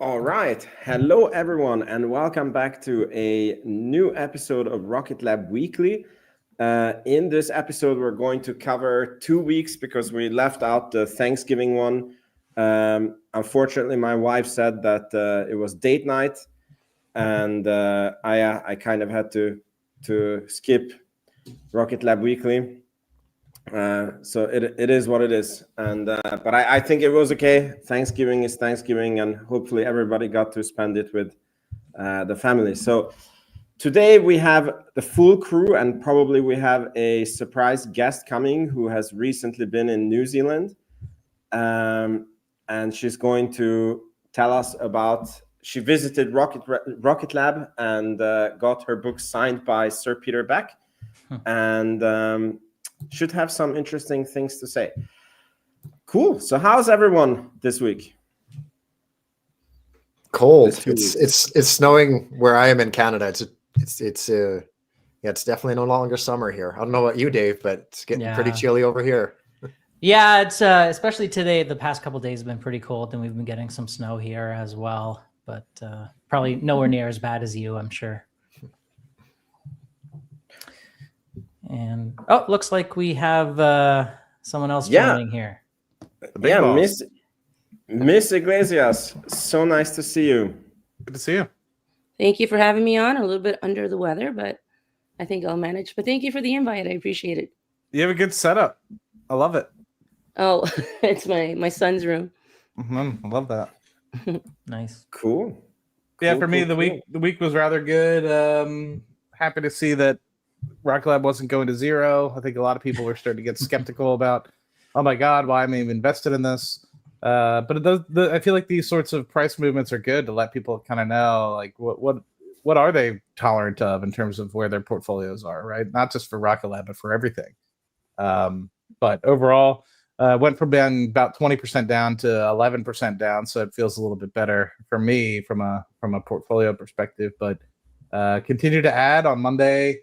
All right. Hello, everyone, and welcome back to a new episode of Rocket Lab Weekly. In this episode, we're going to cover 2 weeks because we left out the Thanksgiving one. Unfortunately, my wife said that it was date night, and I kind of had to skip Rocket Lab Weekly. So it is what it is, and but I think it was okay. Thanksgiving is Thanksgiving, and hopefully everybody got to spend it with the family. So today we have the full crew, and probably we have a surprise guest coming who has recently been in New Zealand, and she's going to tell us about. She visited Rocket Lab and got her book signed by Sir Peter Beck, and should have some interesting things to say. Cool. So how's everyone this week? Cold. It's snowing where I am in Canada. It's definitely no longer summer here. I don't know about you, Dave, but it's getting pretty chilly over here. Yeah, it's especially today. The past couple of days have been pretty cold, and we've been getting some snow here as well. But probably nowhere near as bad as you, I'm sure. And looks like we have someone else joining here. Yeah, Miss Iglesias, so nice to see you. Good to see you. Thank you for having me on. A little bit under the weather, but I think I'll manage. But thank you for the invite. I appreciate it. You have a good setup. I love it. Oh, it's my son's room. Mm-hmm. I love that. Nice. Cool. Yeah, for me, the week was rather good. Happy to see that Rocket Lab wasn't going to zero. I think a lot of people were starting to get skeptical about, oh my God, why am I even invested in this? But it does. I feel like these sorts of price movements are good to let people kind of know, like, what are they tolerant of in terms of where their portfolios are, right? Not just for Rocket Lab, but for everything. But overall, went from being about 20% down to 11% down, so it feels a little bit better for me from a portfolio perspective. But continue to add on Monday.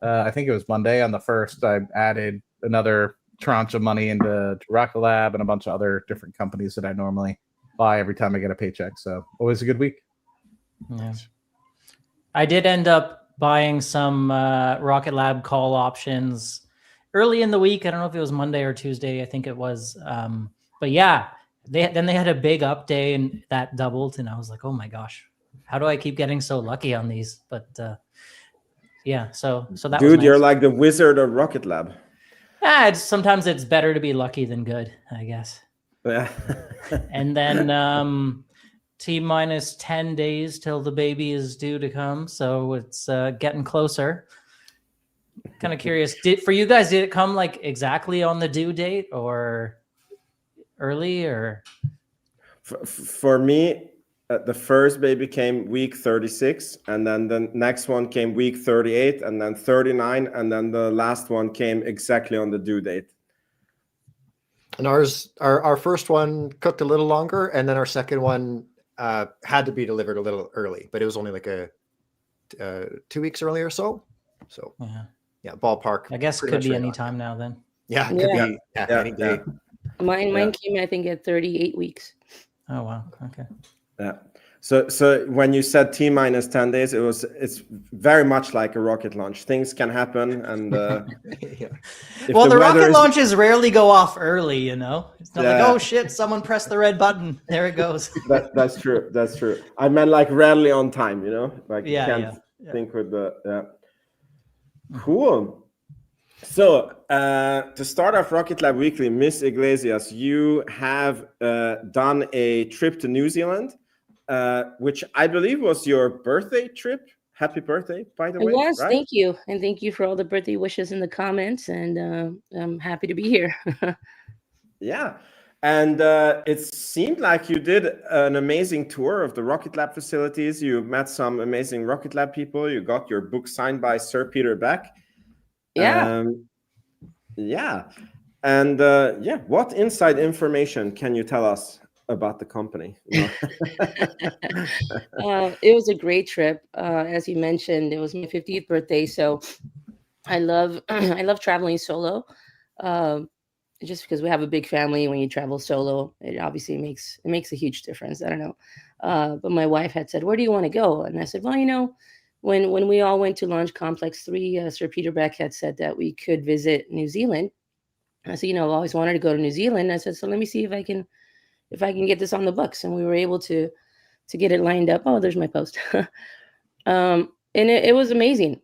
I think it was Monday on the 1st. I added another tranche of money into Rocket Lab and a bunch of other different companies that I normally buy every time I get a paycheck. So always a good week. Yeah. I did end up buying some Rocket Lab call options early in the week. I don't know if it was Monday or Tuesday. I think it was. But yeah, they had a big up day and that doubled. And I was like, oh my gosh, how do I keep getting so lucky on these? But yeah, so that dude, was nice. You're like the wizard of Rocket Lab. Sometimes it's better to be lucky than good, I guess. Yeah. And then T-minus 10 days till the baby is due to come, so it's getting closer. Kind of curious, for you guys, did it come like exactly on the due date or early? Or for me, the first baby came week 36, and then the next one came week 38, and then 39, and then the last one came exactly on the due date. And our first one cooked a little longer, and then our second one had to be delivered a little early, but it was only like a 2 weeks early or so. So yeah, ballpark. I guess could be any time now then. Yeah, it could be any day. Mine came, I think, at 38 weeks. Oh wow. Okay. Yeah. So when you said T-minus 10 days, it's very much like a rocket launch. Things can happen, and well, the rocket launches rarely go off early. You know, it's not like, oh shit, someone pressed the red button. There it goes. That's true. That's true. I meant like rarely on time. You know, like you can't think with the Cool. So to start off Rocket Lab Weekly, Miss Iglesias, you have done a trip to New Zealand, which I believe was your birthday trip. Happy birthday, by the way. Yes, right? Thank you. And thank you for all the birthday wishes in the comments. And I'm happy to be here. Yeah. And it seemed like you did an amazing tour of the Rocket Lab facilities. You met some amazing Rocket Lab people. You got your book signed by Sir Peter Beck. Yeah. Yeah. And what inside information can you tell us about the company? It was a great trip. As you mentioned, it was my 50th birthday. So I love traveling solo. Just because we have a big family, when you travel solo, it obviously makes a huge difference. I don't know. But my wife had said, "Where do you want to go?" And I said, "Well, you know, when we all went to Launch Complex 3, Sir Peter Beck had said that we could visit New Zealand." I said, "You know, I've always wanted to go to New Zealand." I said, "So let me see if I can get this on the books." And we were able to get it lined up. Oh, there's my post. And it was amazing.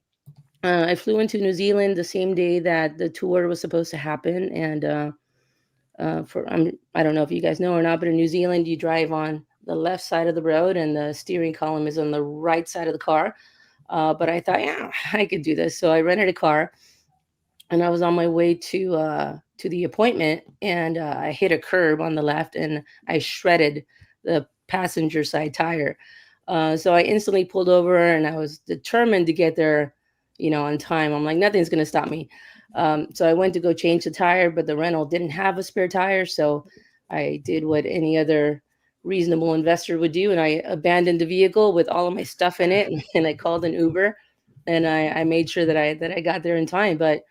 I flew into New Zealand the same day that the tour was supposed to happen, and I don't know if you guys know or not, but in New Zealand you drive on the left side of the road and the steering column is on the right side of the car. But I thought, yeah, I could do this, so I rented a car, and I was on my way to the appointment, and I hit a curb on the left, and I shredded the passenger side tire. So I instantly pulled over, and I was determined to get there, you know, on time. I'm like, nothing's going to stop me. So I went to go change the tire, but the rental didn't have a spare tire. So I did what any other reasonable investor would do, and I abandoned the vehicle with all of my stuff in it, and I called an Uber, and I made sure that I got there in time. But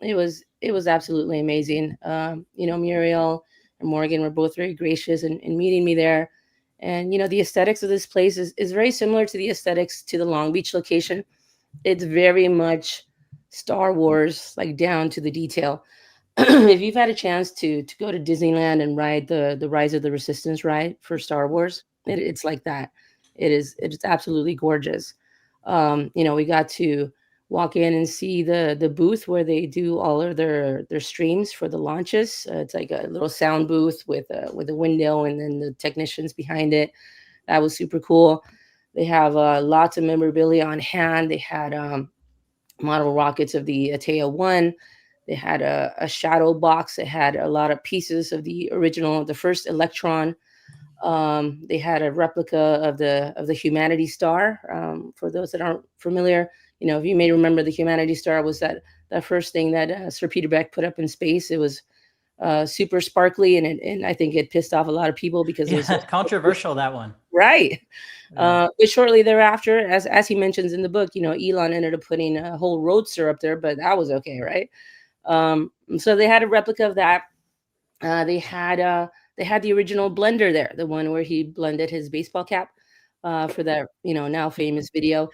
it was absolutely amazing. You know, Muriel and Morgan were both very gracious in meeting me there. And, you know, the aesthetics of this place is very similar to the aesthetics to the Long Beach location. It's very much Star Wars, like down to the detail. If you've had a chance to go to Disneyland and ride the Rise of the Resistance ride for Star Wars, it's like that. It's absolutely gorgeous. You know, we got to walk in and see the booth where they do all of their streams for the launches. It's like a little sound booth with a window and then the technicians behind it. That was super cool. They have lots of memorabilia on hand. They had model rockets of the Atea 1. They had a shadow box that had a lot of pieces of the original, the first Electron. They had a replica of the Humanity Star. For those that aren't familiar, you know, if you may remember, the Humanity Star was that first thing that Sir Peter Beck put up in space. It was super sparkly, and I think it pissed off a lot of people because it was controversial, that one. Right. But shortly thereafter, as he mentions in the book, you know, Elon ended up putting a whole roadster up there, but that was okay, right? So they had a replica of that. They had the original blender there, the one where he blended his baseball cap for that, you know, now famous video.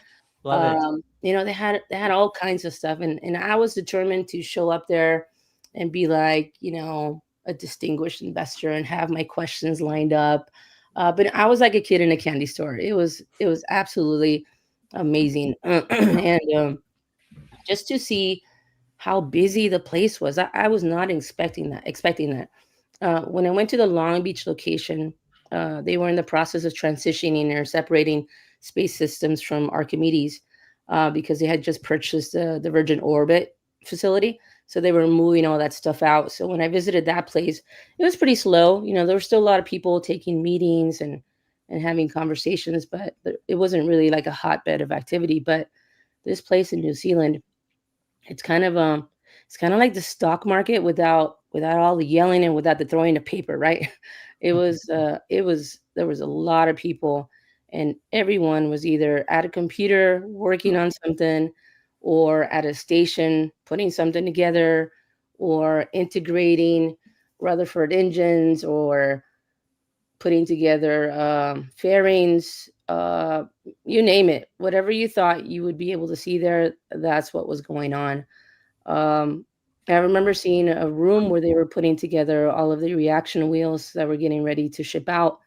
Love it. You know, they had all kinds of stuff, and I was determined to show up there and be like, you know, a distinguished investor and have my questions lined up. But I was like a kid in a candy store. It was absolutely amazing, and just to see how busy the place was, I was not expecting that. When I went to the Long Beach location, they were in the process of transitioning or separating Space Systems from Archimedes because they had just purchased the Virgin Orbit facility. So they were moving all that stuff out. So when I visited that place, it was pretty slow. You know, there were still a lot of people taking meetings and having conversations, but it wasn't really like a hotbed of activity. But this place in New Zealand, it's kind of like the stock market without all the yelling and without the throwing of paper, right? There was a lot of people, and everyone was either at a computer working on something, or at a station putting something together, or integrating Rutherford engines, or putting together fairings, you name it. Whatever you thought you would be able to see there, that's what was going on. I remember seeing a room where they were putting together all of the reaction wheels that were getting ready to ship out.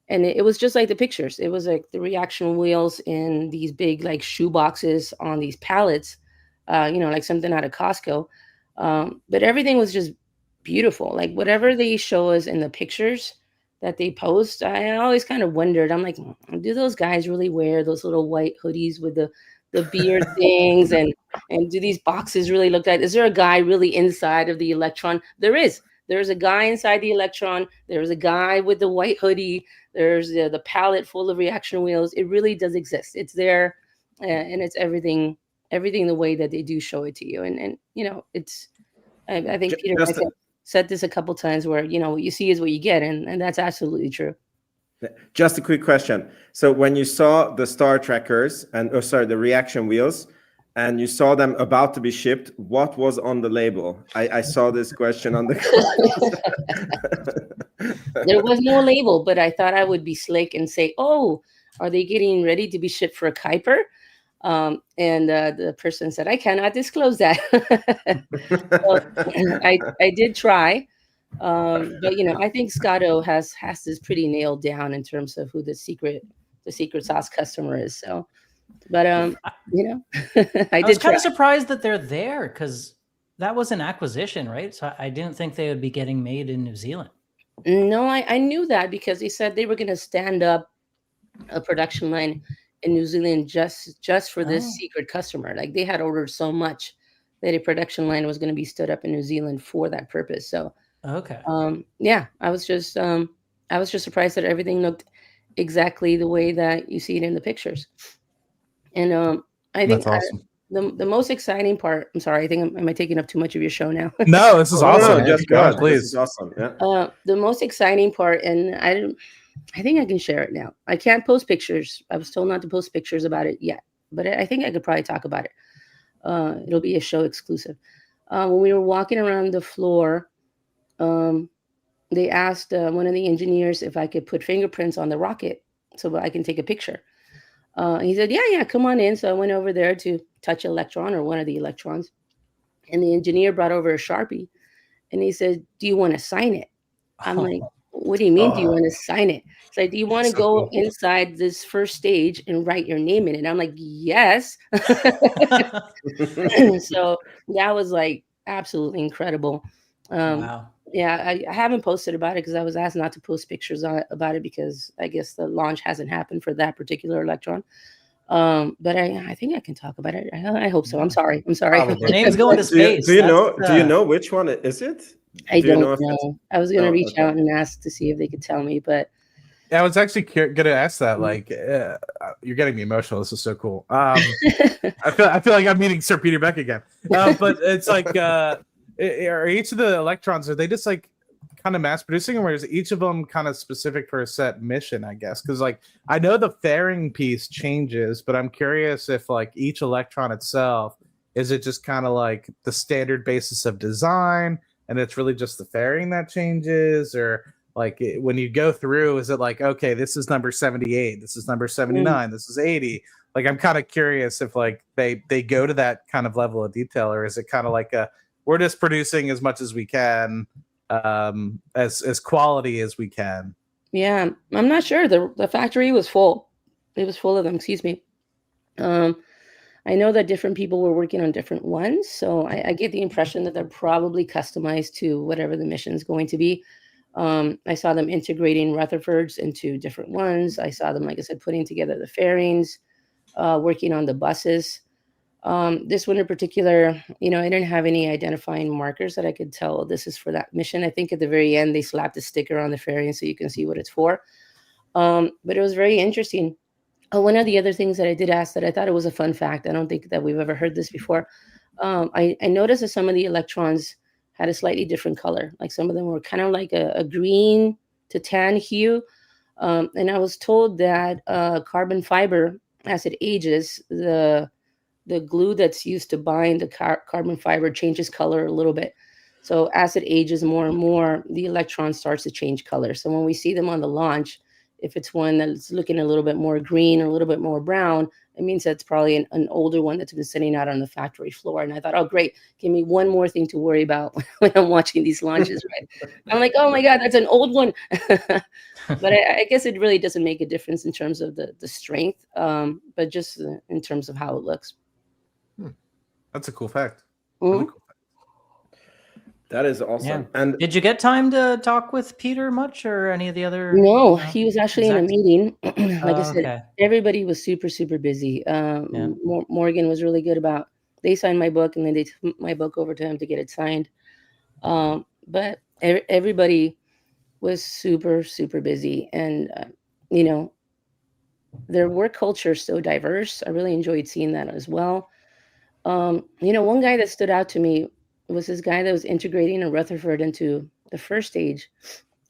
And it was just like the pictures. It was like the reaction wheels in these big like shoe boxes on these pallets, you know, like something out of Costco. But everything was just beautiful. Like whatever they show us in the pictures that they post, I always kind of wondered. I'm like, do those guys really wear those little white hoodies with the beard things? And do these boxes really look like? Is there a guy really inside of the Electron? There's a guy inside the Electron. There's a guy with the white hoodie. There's the pallet full of reaction wheels. It really does exist. It's there, and it's everything the way that they do show it to you. And you know, it's. I think Peter said this a couple times, where you know what you see is what you get, and that's absolutely true. Just a quick question. So when you saw the Star Trackers the reaction wheels, and you saw them about to be shipped, what was on the label? I saw this question on the There was no label, but I thought I would be slick and say, "Oh, are they getting ready to be shipped for Kuiper?" And the person said, "I cannot disclose that." So I did try, but I think Scotto has this pretty nailed down in terms of who the secret sauce customer is. So, but I I did was kind try. of surprised that they're there because that was an acquisition, right? So I didn't think they would be getting made in New Zealand. No, I knew that because they said they were going to stand up a production line in New Zealand just for this Oh. secret customer. Like they had ordered so much that a production line was going to be stood up in New Zealand for that purpose. So Okay. yeah, I was just surprised that everything looked exactly the way that you see it in the pictures. And I think That's awesome. the most exciting part. I'm sorry, I think am I taking up too much of your show now? No, this is No, awesome. no, just Keep going, good. please. This is awesome. Yeah. The most exciting part, and I think I can share it now. I can't post pictures. I was told not to post pictures about it yet, but I think I could probably talk about it. It'll be a show exclusive. When we were walking around the floor, they asked one of the engineers if I could put fingerprints on the rocket so I can take a picture. He said, yeah, come on in. So I went over there to touch electron or one of the electrons. And the engineer brought over a Sharpie and he said, "Do you want to sign it?" I'm like, "What do you mean? Do you want to sign it?" It's like, "Do you want to go inside this first stage and write your name in it?" I'm like, "Yes." So that was like absolutely incredible. Wow. Yeah, I haven't posted about it because I was asked not to post pictures about it because I guess the launch hasn't happened for that particular electron. But I think I can talk about it. I hope so. I'm sorry. Probably. Your name's going to space. Do you That's, know which one is it? I Do you don't know if know. I was going to Oh, reach okay. out and ask to see if they could tell me, but Yeah, I was actually going to ask that. Like, you're getting me emotional. This is so cool. I feel like I'm meeting Sir Peter Beck again. But it's like, are each of the electrons, are they just like kind of mass producing, or is each of them kind of specific for a set mission? I guess because like I know the fairing piece changes, but I'm curious if like each electron itself, is it just kind of like the standard basis of design, and it's really just the fairing that changes, or like when you go through, is it like, okay, this is number 78, this is number 79, this is 80? Like I'm kind of curious if like they go to that kind of level of detail, or is it kind of like we're just producing as much as we can, as quality as we can. yeah, I'm not sure. The factory was full. It was full of them. Excuse me. I know that different people were working on different ones, so I get the impression that they're probably customized to whatever the mission is going to be. I saw them integrating Rutherfords into different ones. I saw them, like I said, putting together the fairings, working on the buses. This one in particular, I didn't have any identifying markers that I could tell this is for that mission. I think at the very end, they slapped a sticker on the fairing so you can see what it's for. But it was very interesting. One of the other things that I did ask that I thought it was a fun fact, I don't think that we've ever heard this before. I noticed that some of the electrons had a slightly different color. Like some of them were kind of like a green to tan hue. And I was told that carbon fiber, as it ages, the glue that's used to bind the carbon fiber changes color a little bit. So as it ages more and more, the electron starts to change color. So when we see them on the launch, if it's one that's looking a little bit more green or a little bit more brown, it means that's probably an older one that's been sitting out on the factory floor. And I thought, oh, great. Give me one more thing to worry about when I'm watching these launches, right? I'm like, oh my God, that's an old one. But I guess it really doesn't make a difference in terms of the strength, but just in terms of how it looks. That's a cool fact. Mhm. Really cool. That is awesome. Yeah. And Did you get time to talk with Peter much or any of the other? No, he was actually in a execs? meeting. Like I said, Okay. everybody was super, super busy. Morgan was really good about, they signed my book and then they took my book over to him to get it signed. But everybody was super, super busy. And, their work culture is so diverse. I really enjoyed seeing that as well. One guy that stood out to me was this guy that was integrating a Rutherford into the first stage,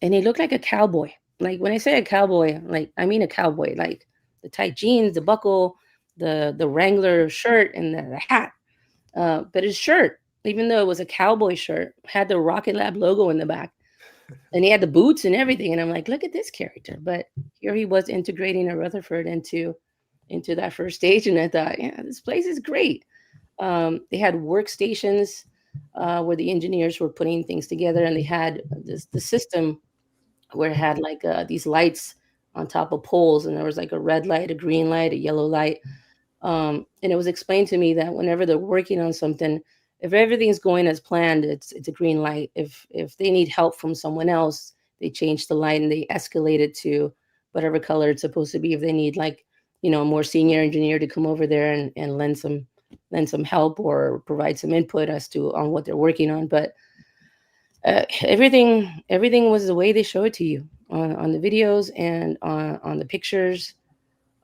and he looked like a cowboy. Like when I say a cowboy, like I mean a cowboy, like the tight jeans, the buckle, the Wrangler shirt, and the hat. But his shirt, even though it was a cowboy shirt, had the Rocket Lab logo in the back. And he had the boots and everything. And I'm like, look at this character. But here he was integrating a Rutherford into that first stage. And I thought, yeah, this place is great. They had workstations where the engineers were putting things together, and they had the system where it had like these lights on top of poles, and there was like a red light, a green light, a yellow light. And it was explained to me that whenever they're working on something, if everything's going as planned, it's a green light. If they need help from someone else, they change the light and they escalate it to whatever color it's supposed to be. If they need like, a more senior engineer to come over there and lend some help or provide some input as to on what they're working on. But everything was the way they show it to you on the videos and on the pictures.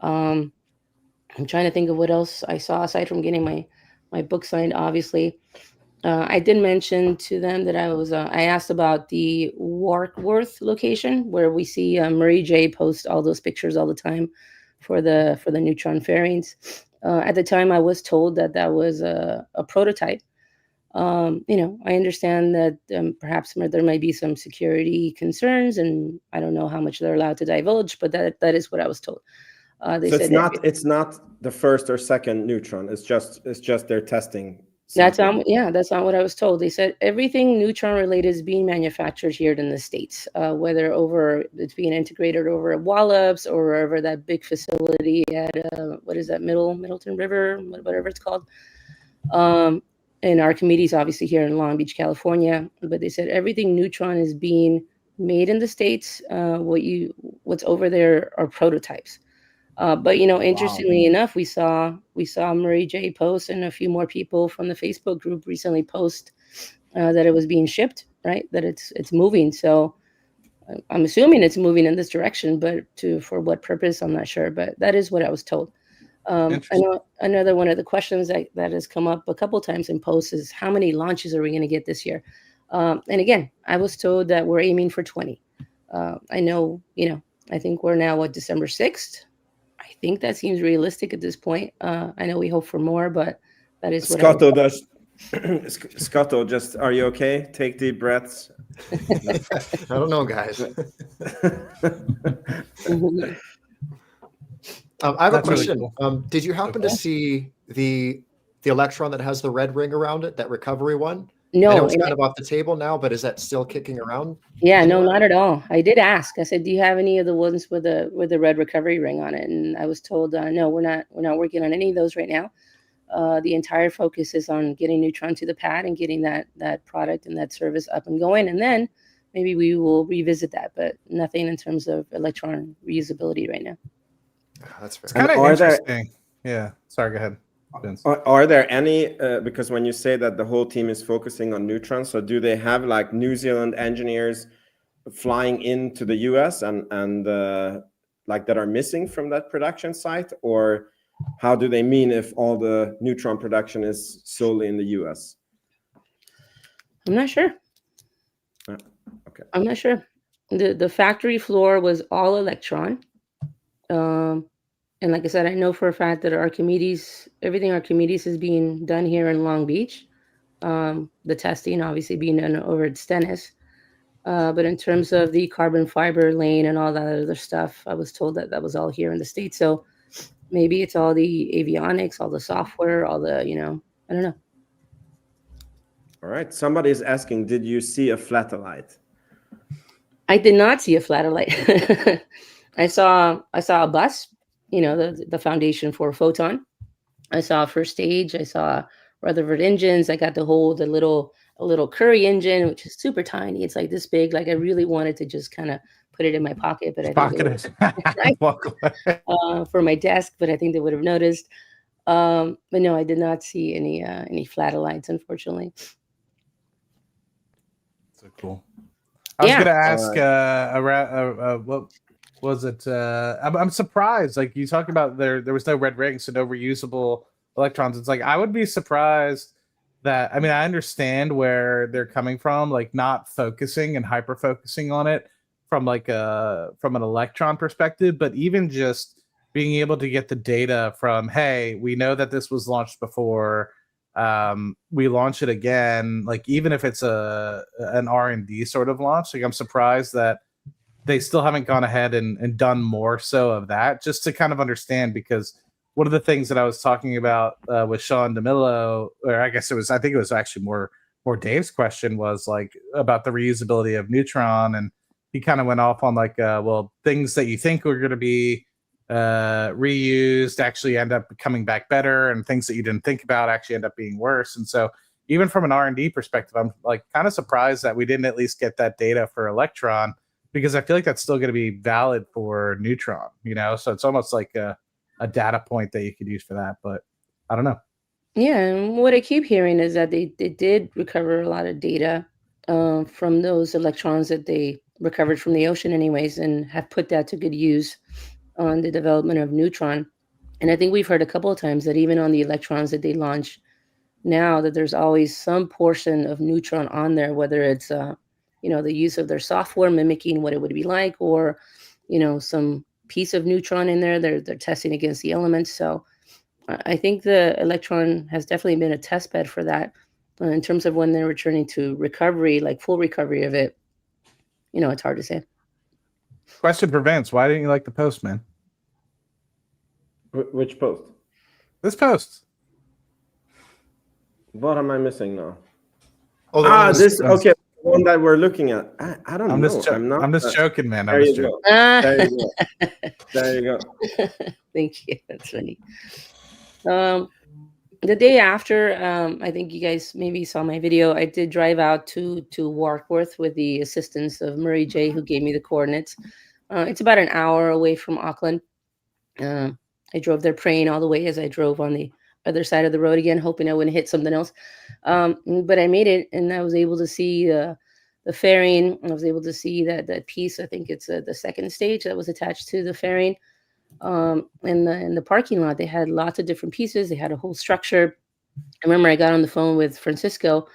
I'm trying to think of what else I saw aside from getting my book signed. Obviously, I did mention to them that I asked about the Warkworth location where we see Marie J post all those pictures all the time for the neutron fairings. At the time, I was told that was a prototype. I understand that perhaps there might be some security concerns, and I don't know how much they're allowed to divulge, but that is what I was told. They So said it's not the first or second neutron. It's just their testing. that's not what I was told. They said everything neutron related is being manufactured here in the States, whether it's being integrated over at Wallops or over that big facility at what is that, Middleton River, whatever it's called. And Archimedes, obviously here in Long Beach, California. But they said everything neutron is being made in the States. What's over there are prototypes. But interestingly enough, we saw Marie J post, and a few more people from the Facebook group recently post that it was being shipped, right? That it's moving. So I'm assuming it's moving in this direction, but for what purpose, I'm not sure. But that is what I was told. I know another one of the questions that has come up a couple times in posts is how many launches are we going to get this year? And again, I was told that we're aiming for 20. I know, I think we're now December 6th. I think that seems realistic at this point. I know we hope for more, but that is what Scotto, just are you okay? Take deep breaths. I don't know, guys. I have a question. Really cool. Did you happen to see the Electron that has the red ring around it, that recovery one? No, I know it's kind of off the table now, but is that still kicking around? Yeah, no, not at all. I did ask. I said, "Do you have any of the ones with the red recovery ring on it?" And I was told, "No, we're not working on any of those right now. The entire focus is on getting Neutron to the pad and getting that product and that service up and going, and then maybe we will revisit that. But nothing in terms of Electron reusability right now." That's fair. It's kind of interesting. Yeah. Sorry, go ahead, Vince. Are there any, because when you say that the whole team is focusing on Neutron, so do they have like New Zealand engineers flying into the US and like that are missing from that production site? Or how do they mean if all the Neutron production is solely in the US? I'm not sure. Okay. I'm not sure. The factory floor was all Electron. And like I said, I know for a fact that everything Archimedes is being done here in Long Beach. The testing obviously being done over at Stennis. But in terms of the carbon fiber lane and all that other stuff, I was told that was all here in the States. So maybe it's all the avionics, all the software, all the, I don't know. All right. Somebody is asking, did you see a flatellite? I did not see a flatellite. I saw a bus, the foundation for Photon. I saw first stage. I saw Rutherford engines. I got to hold a little Curry engine, which is super tiny. It's like this big. Like I really wanted to just kind of put it in my pocket, but for my desk. But I think they would have noticed. But no, I did not see any flatelites, unfortunately. So cool. I was gonna ask what was it? I'm surprised. Like you talked about there was no red rings, so no reusable electrons. It's like I would be surprised that I understand where they're coming from, like not focusing and hyper focusing on it from from an electron perspective, but even just being able to get the data from, hey, we know that this was launched before. we launch it again, like even if it's an R&D sort of launch, like I'm surprised that they still haven't gone ahead and done more so of that, just to kind of understand, because one of the things that I was talking about with Sean DeMillo, or I think it was actually more Dave's question, was like about the reusability of Neutron, and he kind of went off on like, well, things that you think are going to be reused actually end up coming back better, and things that you didn't think about actually end up being worse. And so even from an R&D perspective, I'm like kind of surprised that we didn't at least get that data for Electron, because I feel like that's still going to be valid for Neutron, you know? So it's almost like a data point that you could use for that, but I don't know. Yeah, and what I keep hearing is that they did recover a lot of data from those electrons that they recovered from the ocean anyways, and have put that to good use on the development of Neutron. And I think we've heard a couple of times that even on the electrons that they launch now, that there's always some portion of Neutron on there, whether it's the use of their software mimicking what it would be like, or some piece of Neutron in there they're testing against the elements. So I think the Electron has definitely been a test bed for that. In terms of when they're returning to recovery, like full recovery of it, it's hard to say. Question for Vince: why didn't you like the post, man? Which post? This post. What am I missing now? Oh, This okay, the one that we're looking at. I don't know. I'm just joking, man. There you go. There you go. There you go. Thank you. That's funny. The day after, I think you guys maybe saw my video. I did drive out to Warkworth with the assistance of Murray J, who gave me the coordinates. It's about an hour away from Auckland. I drove there praying all the way as I drove on the other side of the road again, hoping I wouldn't hit something else. But I made it, and I was able to see the fairing. I was able to see that piece. I think it's the second stage that was attached to the fairing. In the parking lot, they had lots of different pieces. They had a whole structure. I remember I got on the phone with Francisco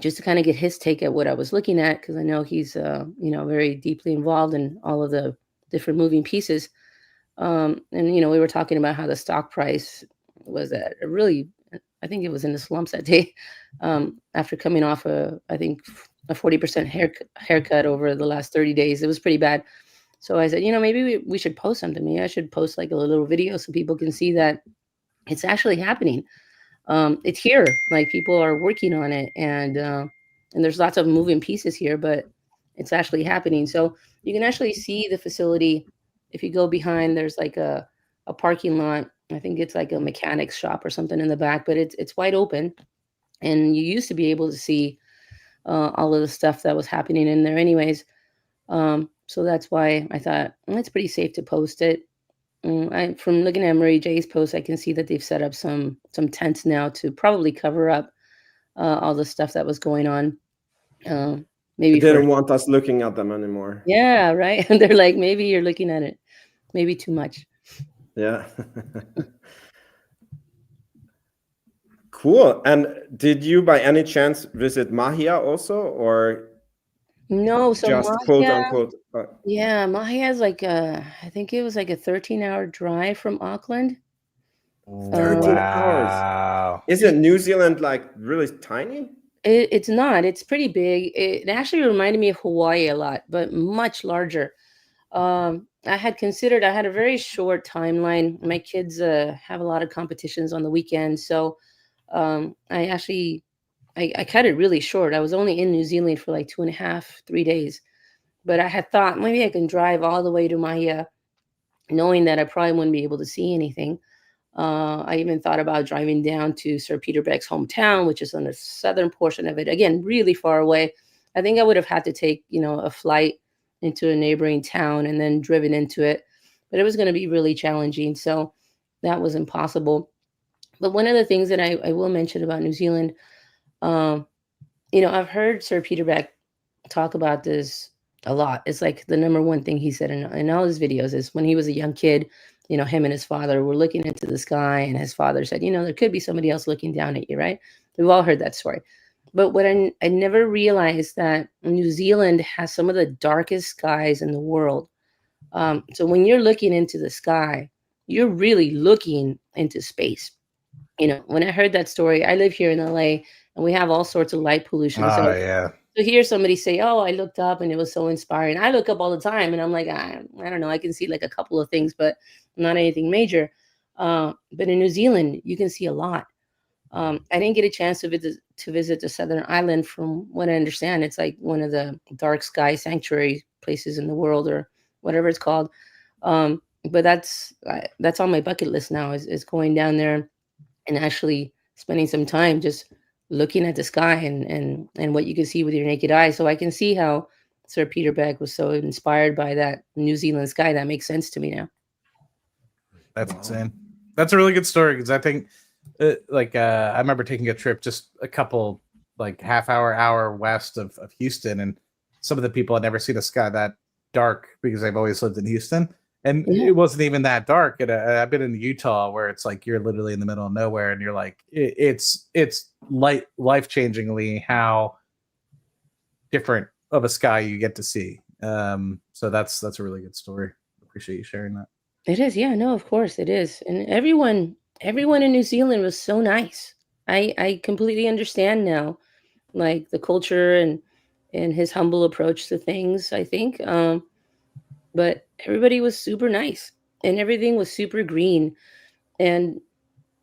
just to kind of get his take at what I was looking at, because I know he's very deeply involved in all of the different moving pieces. And we were talking about how the stock price was at I think it was in the slumps that day, after coming off a 40% haircut over the last 30 days. It was pretty bad. So I said, maybe we should post something. Maybe I should post like a little video so people can see that it's actually happening. It's here. Like, people are working on it, and there's lots of moving pieces here, but it's actually happening. So you can actually see the facility. If you go behind, there's like a parking lot. I think it's like a mechanics shop or something in the back, but it's wide open. And you used to be able to see all of the stuff that was happening in there anyways. So that's why I thought it's pretty safe to post it. From looking at Murray J's post, I can see that they've set up some tents now to probably cover up all the stuff that was going on. Maybe they didn't want us looking at them anymore. Yeah, right. And they're like, maybe you're looking at it maybe too much. Yeah. Cool. And did you by any chance visit Mahia also, or no? So just Mahia, quote unquote? Yeah, Mahia is like I think it was like a 13-hour drive from Auckland. 13 hours. Isn't New Zealand like really tiny? It's not. It's pretty big. It actually reminded me of Hawaii a lot, but much larger. I had a very short timeline. My kids have a lot of competitions on the weekend, so I cut it really short. I was only in New Zealand for like 2.5-3 days, but I had thought maybe I can drive all the way to Mahia, knowing that I probably wouldn't be able to see anything. I even thought about driving down to Sir Peter Beck's hometown, which is on the southern portion of it. Again, really far away. I think I would have had to take, a flight into a neighboring town and then driven into it. But it was going to be really challenging. So that was impossible. But one of the things that I will mention about New Zealand, I've heard Sir Peter Beck talk about this a lot. It's like the number one thing he said in all his videos is when he was a young kid, him and his father were looking into the sky, and his father said, there could be somebody else looking down at you, right? We've all heard that story. But what I never realized that New Zealand has some of the darkest skies in the world. So when you're looking into the sky, you're really looking into space. When I heard that story, I live here in LA, and we have all sorts of light pollution. Oh So yeah. to hear somebody say, "Oh, I looked up and it was so inspiring." I look up all the time, and I'm like, I don't know. I can see like a couple of things, but not anything major. But in New Zealand, you can see a lot. I didn't get a chance to visit the Southern Island. From what I understand, it's like one of the dark sky sanctuary places in the world, or whatever it's called. But that's on my bucket list now. Is going down there and actually spending some time just looking at the sky and what you can see with your naked eye. So I can see how Sir Peter Beck was so inspired by that New Zealand sky. That makes sense to me now. That's insane. That's a really good story, because I think, I remember taking a trip just a couple, like hour west of Houston, and some of the people had never seen a sky that dark, because they've always lived in Houston, and Yeah. it wasn't even that dark. And I've been in Utah, where it's like you're literally in the middle of nowhere, and you're like, it's life-changingly how different of a sky you get to see. So that's a really good story. Appreciate you sharing that. It is, yeah, no, of course it is. And everyone in New Zealand was so nice. I completely understand now, like the culture and his humble approach to things, I think. But everybody was super nice, and everything was super green. And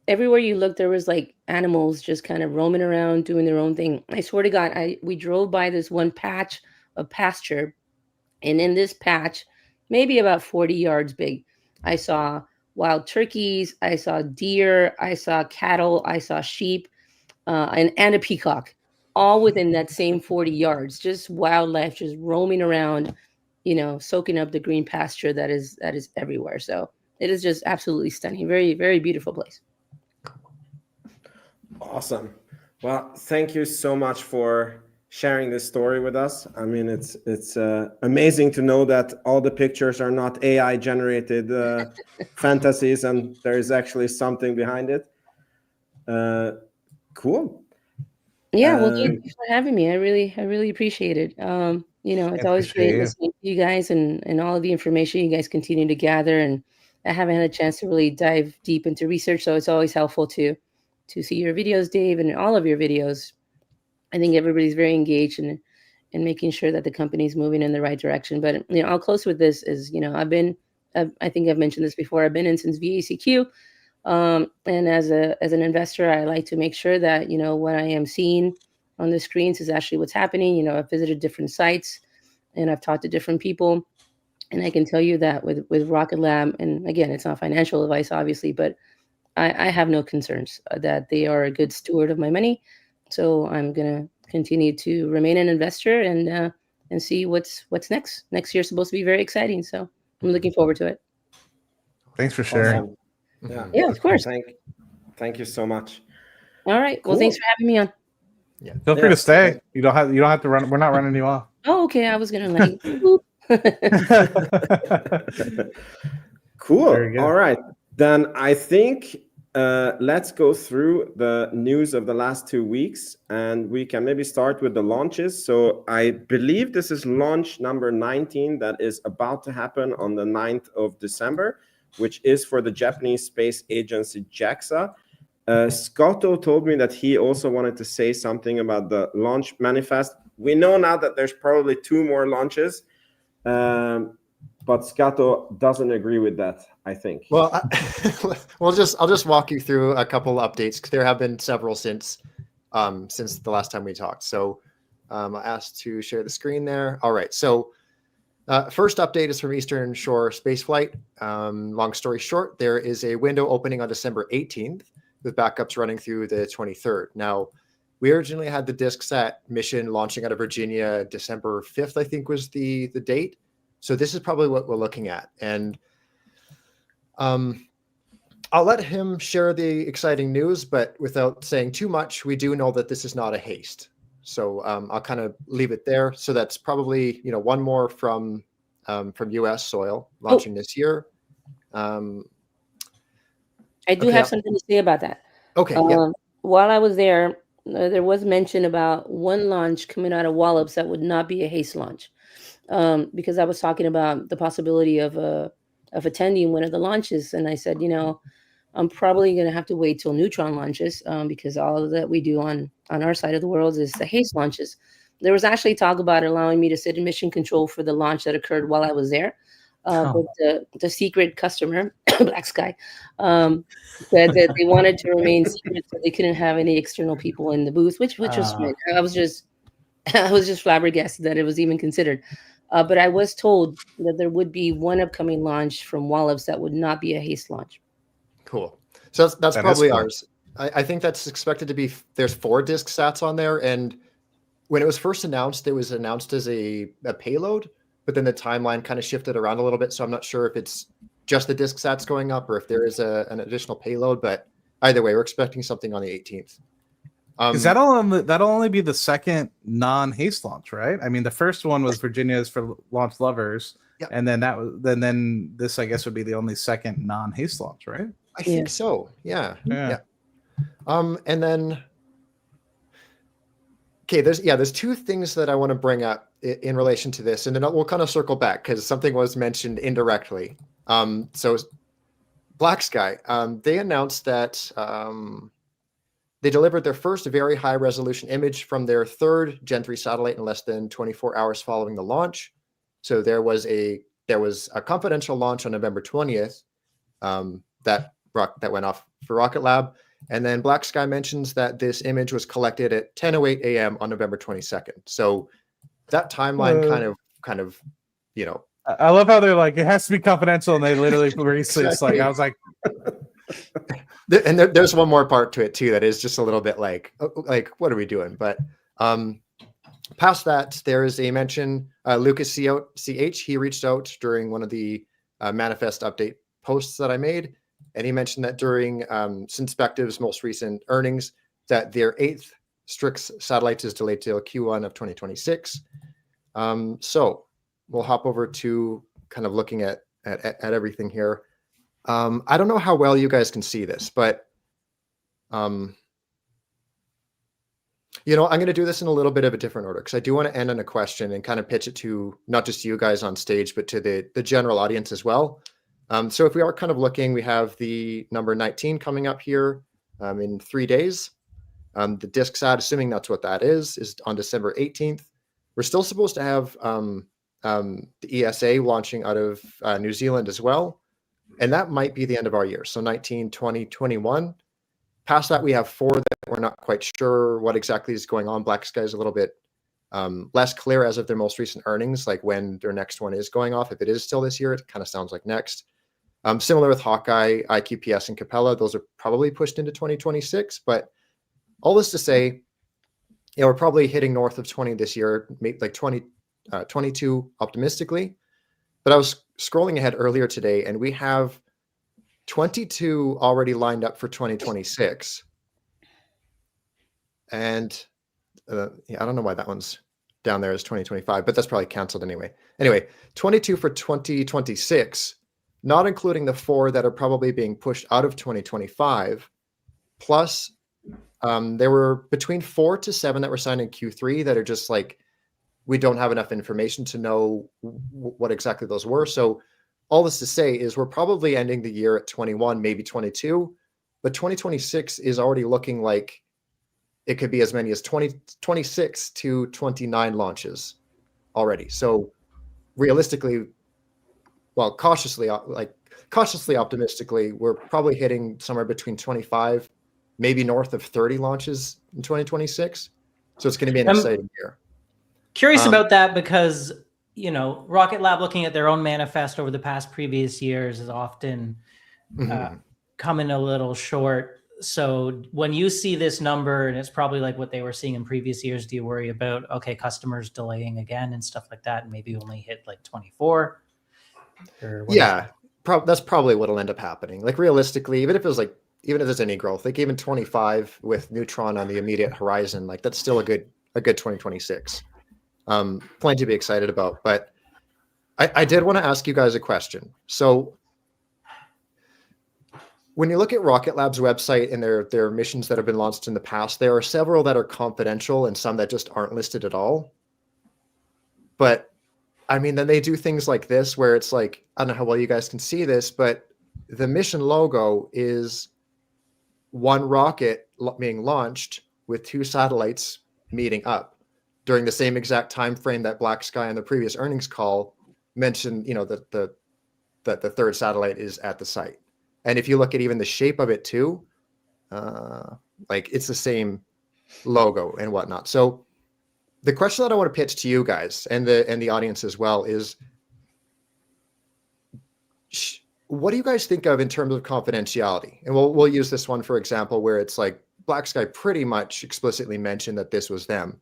everywhere you looked, there was like animals just kind of roaming around doing their own thing. I swear to God, we drove by this one patch of pasture, and in this patch, maybe about 40 yards big, I saw wild turkeys, I saw deer, I saw cattle, I saw sheep, and a peacock, all within that same 40 yards. Just wildlife, just roaming around, soaking up the green pasture that is everywhere. So it is just absolutely stunning. Very, very beautiful place. Awesome. Well, thank you so much for sharing this story with us. I mean, it's amazing to know that all the pictures are not AI generated fantasies, and there is actually something behind it. Cool. Yeah, well, thank you for having me. I really appreciate it. It's always Appreciate great you. listening to you guys and all of the information you guys continue to gather. And I haven't had a chance to really dive deep into research, so it's always helpful to see your videos, Dave, and all of your videos. I think everybody's very engaged in making sure that the company's moving in the right direction. But I'll close with this: is I think I've mentioned this before. I've been in since VACQ. And as an investor, I like to make sure that, what I am seeing on the screens is actually what's happening. I've visited different sites and I've talked to different people. And I can tell you that with Rocket Lab, and again, it's not financial advice, obviously, but I have no concerns that they are a good steward of my money. So I'm going to continue to remain an investor and see what's next. Next year's supposed to be very exciting. So I'm looking forward to it. Thanks for sharing. Awesome. Yeah, of course. Thank you so much. All right. Well, thanks for having me on. Yeah. Feel free to stay. You don't have to run. We're not running you off. Oh, okay. I was gonna like. Cool. Very good. All right. Then I think let's go through the news of the last 2 weeks, and we can maybe start with the launches. So I believe this is launch number 19 that is about to happen on the 9th of December, which is for the Japanese Space Agency, JAXA. Scotto told me that he also wanted to say something about the launch manifest. We know now that there's probably 2 more launches, but Scotto doesn't agree with that, I think. Well, I'll just walk you through a couple updates, because there have been several since the last time we talked. So I asked to share the screen there. All right. So first update is from Eastern Shore Spaceflight. Long story short, there is a window opening on December 18th with backups running through the 23rd. Now, we originally had the DiskSat mission launching out of Virginia December 5th, I think was the date. So this is probably what we're looking at. And I'll let him share the exciting news, but without saying too much, we do know that this is not a haste. So I'll kind of leave it there. So that's probably, one more from US soil launching this year. I do have something to say about that. Okay. While I was there, there was mention about one launch coming out of Wallops that would not be a haste launch, because I was talking about the possibility of attending one of the launches, and I said, I'm probably going to have to wait till Neutron launches because all that we do on our side of the world is the HASTE launches. There was actually talk about allowing me to sit in mission control for the launch that occurred while I was there. But the secret customer, Black Sky, said that they wanted to remain secret, so they couldn't have any external people in the booth, which was fine. I was just flabbergasted that it was even considered. But I was told that there would be one upcoming launch from Wallops that would not be a HASTE launch. Cool. So that's That is probably cool. ours. I think that's expected to be, there's 4 disk sats on there. And when it was first announced, it was announced as a payload, but then the timeline kind of shifted around a little bit. So I'm not sure if it's just the disk sats going up or if there is an additional payload, but either way, we're expecting something on the 18th. Is that'll only be the second non-HASTE launch, right? I mean, the first one was Virginia's for launch lovers, Yep. and then this, I guess, would be the only second non-HASTE launch, right? I think so. Yeah. Yeah. And then, okay, there's 2 things that I want to bring up in relation to this, and then we'll kind of circle back because something was mentioned indirectly. So Black Sky, they announced that they delivered their first very high resolution image from their 3rd Gen 3 satellite in less than 24 hours following the launch. So there was a confidential launch on November 20th that went off for Rocket Lab. And then Black Sky mentions that this image was collected at 10:08 a.m. on November 22nd. So that timeline kind of, you know. I love how they're like, it has to be confidential, and they literally release it. It's like, I was like, and there's one more part to it too that is just a little bit like what are we doing? But past that, there is a mention. Lucas CH, he reached out during one of the manifest update posts that I made, and he mentioned that during Synspective's most recent earnings, that their 8th Strix satellite is delayed till Q1 of 2026. So we'll hop over to kind of looking at everything here. I don't know how well you guys can see this, but you know, I'm going to do this in a little bit of a different order because I do want to end on a question and kind of pitch it to not just you guys on stage, but to the general audience as well. So if we are kind of looking, we have the number 19 coming up here in 3 days. The disk sat, assuming that's what that is on December 18th. We're still supposed to have the ESA launching out of New Zealand as well. And that might be the end of our year. So 19, 20, 21. Past that, we have 4 that we're not quite sure what exactly is going on. Black Sky is a little bit less clear as of their most recent earnings, like when their next one is going off. If it is still this year, it kind of sounds like next. Similar with Hawkeye, IQPS, and Capella, those are probably pushed into 2026. But all this to say, you know, we're probably hitting north of 20 this year, maybe like 22 optimistically. But I was scrolling ahead earlier today, and we have 22 already lined up for 2026. And I don't know why that one's down there as 2025, but that's probably canceled anyway. Anyway, 22 for 2026, not including the 4 that are probably being pushed out of 2025. Plus, there were between 4 to 7 that were signed in Q3 that are just like, we don't have enough information to know what exactly those were. So all this to say is we're probably ending the year at 21, maybe 22, but 2026 is already looking like it could be as many as 26 to 29 launches already. So realistically, well, cautiously optimistically, we're probably hitting somewhere between 25, maybe north of 30 launches in 2026. So it's going to be an exciting year. Curious about that because, you know, Rocket Lab looking at their own manifest over the previous years is often coming a little short. So when you see this number, and it's probably like what they were seeing in previous years, do you worry about, okay, customers delaying again and stuff like that, and maybe only hit like 24? Yeah, that's probably what'll end up happening. Like realistically, even if there's any growth, like even 25 with Neutron on the immediate horizon, like that's still a good 2026. Plenty to be excited about. But I did want to ask you guys a question. So when you look at Rocket Lab's website and their missions that have been launched in the past, there are several that are confidential and some that just aren't listed at all. But I mean, then they do things like this where it's like, I don't know how well you guys can see this, but the mission logo is one rocket being launched with two satellites meeting up during the same exact time frame that Black Sky on the previous earnings call mentioned, that the third satellite is at the site. And if you look at even the shape of it too, like it's the same logo and whatnot. So the question that I want to pitch to you guys and the audience as well is, what do you guys think of in terms of confidentiality? And we'll use this one for example, where it's like Black Sky pretty much explicitly mentioned that this was them.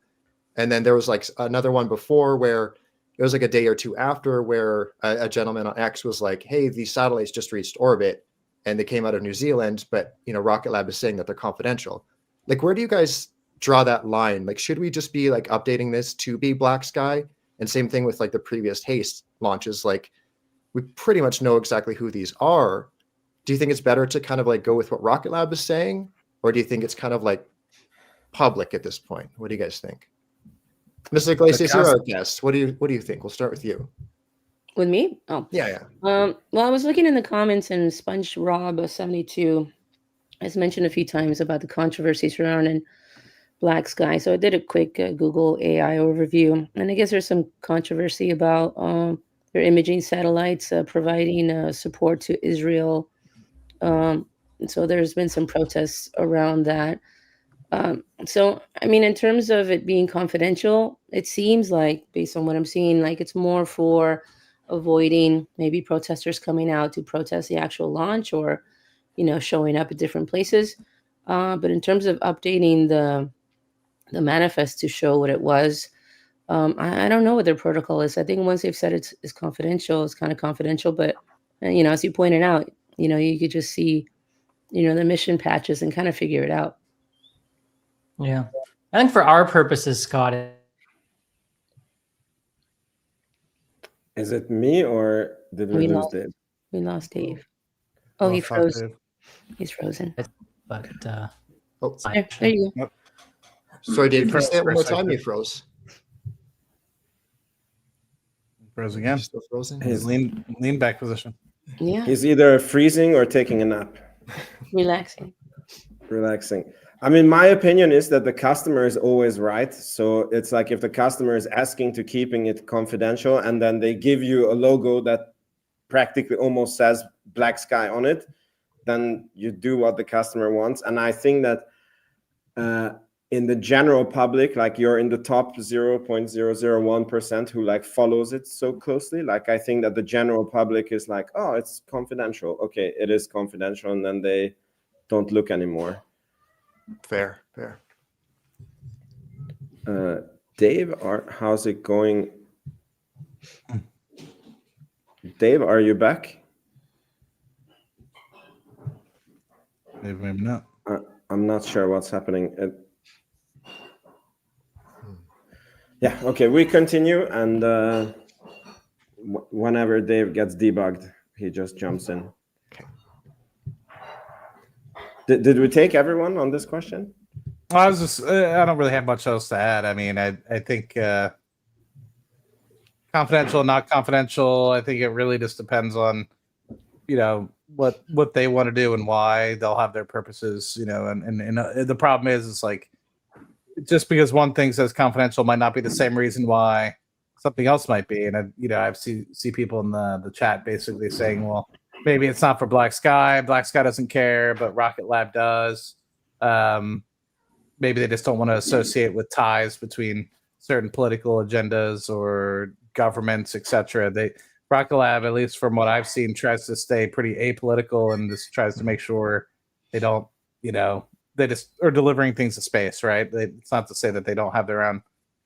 And then there was like another one before where it was like a day or two after where a gentleman on X was like, hey, these satellites just reached orbit and they came out of New Zealand, but Rocket Lab is saying that they're confidential. Like, where do you guys draw that line? Like, should we just be like updating this to be Black Sky? And same thing with like the previous HASTE launches. Like, we pretty much know exactly who these are. Do you think it's better to kind of like go with what Rocket Lab is saying? Or do you think it's kind of like public at this point? What do you guys think? Mr. Iglesias, you're our guest. What do you think? We'll start with you. With me? Oh, yeah. Well, I was looking in the comments, and Sponge Rob 72 has mentioned a few times about the controversy surrounding Black Sky. So I did a quick Google AI overview, and I guess there's some controversy about their imaging satellites providing support to Israel. So there's been some protests around that. So, I mean, in terms of it being confidential, it seems like, based on what I'm seeing, like it's more for avoiding maybe protesters coming out to protest the actual launch or, showing up at different places. But in terms of updating the manifest to show what it was, I don't know what their protocol is. I think once they've said it's confidential, it's kind of confidential. But, as you pointed out, you could just see, the mission patches and kind of figure it out. Yeah. I think for our purposes, Scott, Is it me or did we lose Dave? We lost Dave. Oh, he froze. He's frozen. but There you go. Sorry, Dave. Can you froze say it for one a more time? second. You froze. Froze again. Still frozen? His lean back position. Yeah, He's either freezing or taking a nap. relaxing. Relaxing. I mean, my opinion is that the customer is always right. So it's like if the customer is asking to keeping it confidential and then they give you a logo that practically almost says Black Sky on it, then you do what the customer wants. And I think that in the general public, like you're in the top 0.001% who like follows it so closely. Like I think that the general public is like, oh, it's confidential. Okay, it is confidential. And then they don't look anymore. Fair. Dave, how's it going? Dave, are you back? Maybe not. I'm not sure what's happening. Yeah, okay, we continue. And whenever Dave gets debugged, he just jumps in. Okay. Did we take everyone on this question? Well, I don't really have much else to add. I mean, I think confidential, not confidential. I think it really just depends on, what they want to do and why. They'll have their purposes, and the problem is, it's like, just because one thing says confidential might not be the same reason why something else might be. And I've see people in the chat basically saying, well, maybe it's not for Black Sky. Black Sky doesn't care, but Rocket Lab does. Maybe they just don't want to associate with ties between certain political agendas or governments, etc. Rocket Lab, at least from what I've seen, tries to stay pretty apolitical and just tries to make sure they don't, they just are delivering things to space, right? It's not to say that they don't have their own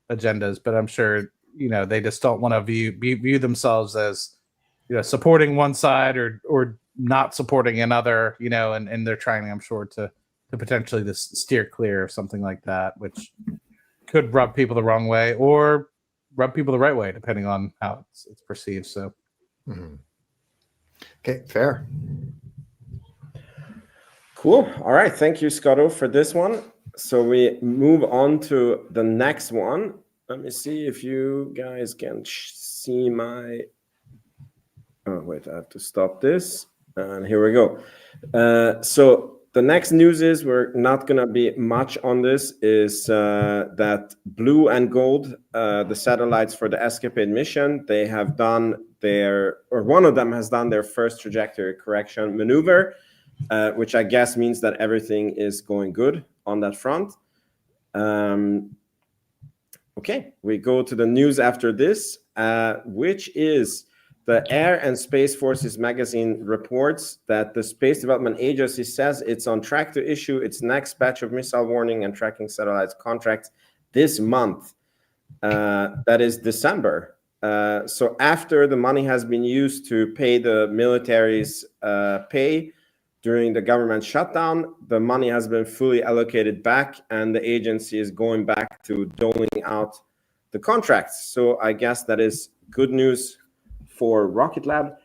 agendas, but I'm sure, they just don't want to view themselves as, supporting one side or not supporting another, and they're trying, I'm sure, to potentially just steer clear of something like that, which could rub people the wrong way or rub people the right way, depending on how it's perceived. So, Okay, fair. Cool. All right. Thank you, Scotto, for this one. So we move on to the next one. Let me see if you guys can see my... Oh, wait, I have to stop this. And here we go. So the next news is, we're not going to be much on this, is that Blue and Gold, the satellites for the Escapade mission, they have done one of them has done their first trajectory correction maneuver, which I guess means that everything is going good on that front. Okay, we go to the news after this, which is the Air and Space Forces magazine reports that the Space Development Agency says it's on track to issue its next batch of missile warning and tracking satellites contracts this month. That is December. So after the money has been used to pay the military's pay during the government shutdown, the money has been fully allocated back, and the agency is going back to doling out the contracts. So I guess that is good news for Rocket Lab.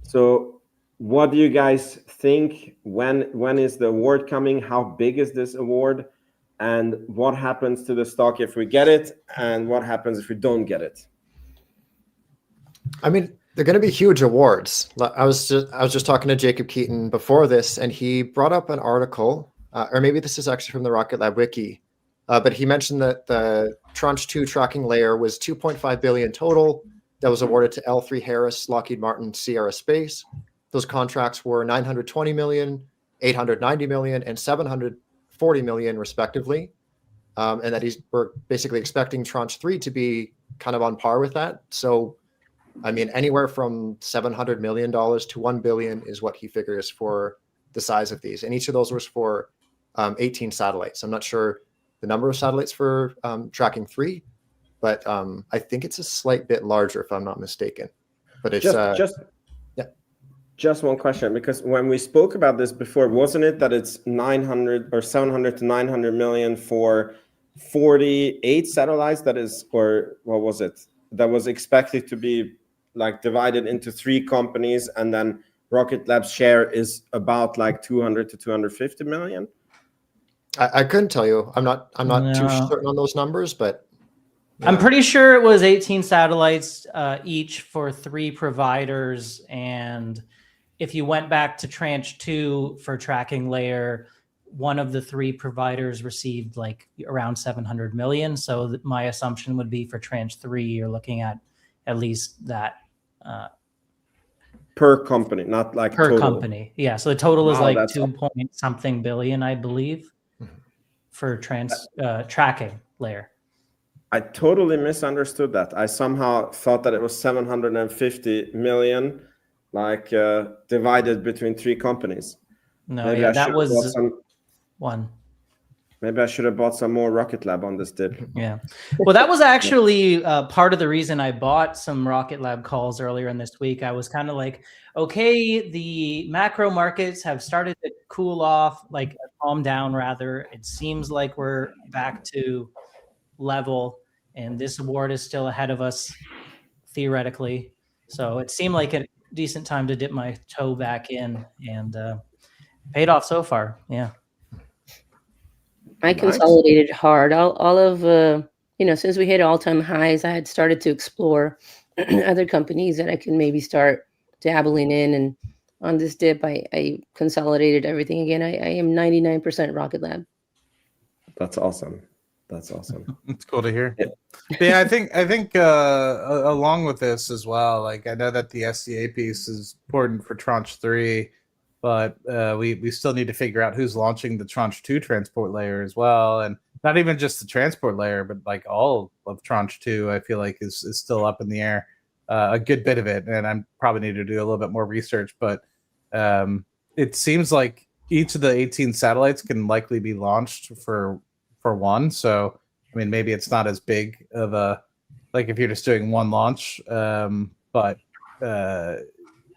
So what do you guys think? When is the award coming? How big is this award? And what happens to the stock if we get it? And what happens if we don't get it? I mean, they're going to be huge awards. I was just talking to Jacob Keaton before this, and he brought up an article, or maybe this is actually from the Rocket Lab wiki, but he mentioned that the Tranche 2 tracking layer was $2.5 billion total that was awarded to L3Harris, Lockheed Martin, Sierra Space. Those contracts were $920 million, $890 million, and $740 million, respectively. And that we're basically expecting Tranche 3 to be kind of on par with that. So, I mean, anywhere from $700 million to $1 billion is what he figures for the size of these. And each of those was for 18 satellites. I'm not sure the number of satellites for tracking 3, but I think it's a slight bit larger, if I'm not mistaken. But it's just one question, because when we spoke about this before, wasn't it that it's 900 or 700 to 900 million for 48 satellites? That is, or what was it? That was expected to be like divided into 3 companies, and then Rocket Lab's share is about like 200 to 250 million. I couldn't tell you. I'm not No. too certain on those numbers, but I'm pretty sure it was 18 satellites each for 3 providers. And if you went back to Tranche 2 for tracking layer, one of the 3 providers received like around 700 million. So my assumption would be for Tranche 3, you're looking at least that. Per company, not like per total. company. Yeah. So the total is Wow, like that's 2 point something billion, I believe, for tracking layer. I totally misunderstood that. I somehow thought that it was 750 million, like divided between 3 companies. No, Maybe yeah, I that should have was bought some. one. Maybe I should have bought some more Rocket Lab on this dip. Yeah. Well, that was actually part of the reason I bought some Rocket Lab calls earlier in this week. I was kind of like, okay, the macro markets have started to cool off, like calm down rather. It seems like we're back to level, and this award is still ahead of us theoretically. So it seemed like a decent time to dip my toe back in, and paid off so far. Yeah. I consolidated hard. All of since we hit all-time highs, I had started to explore other companies that I can maybe start dabbling in. And on this dip, I consolidated everything again. I am 99% Rocket Lab. That's awesome. That's awesome. It's cool to hear. Yeah. Yeah, I think along with this as well, like I know that the SCA piece is important for Tranche 3, but we still need to figure out who's launching the Tranche 2 transport layer as well. And not even just the transport layer, but like all of Tranche 2, I feel like is still up in the air. A good bit of it. And I probably need to do a little bit more research, but it seems like each of the 18 satellites can likely be launched for one. So, I mean, maybe it's not as big of a, like if you're just doing one launch, but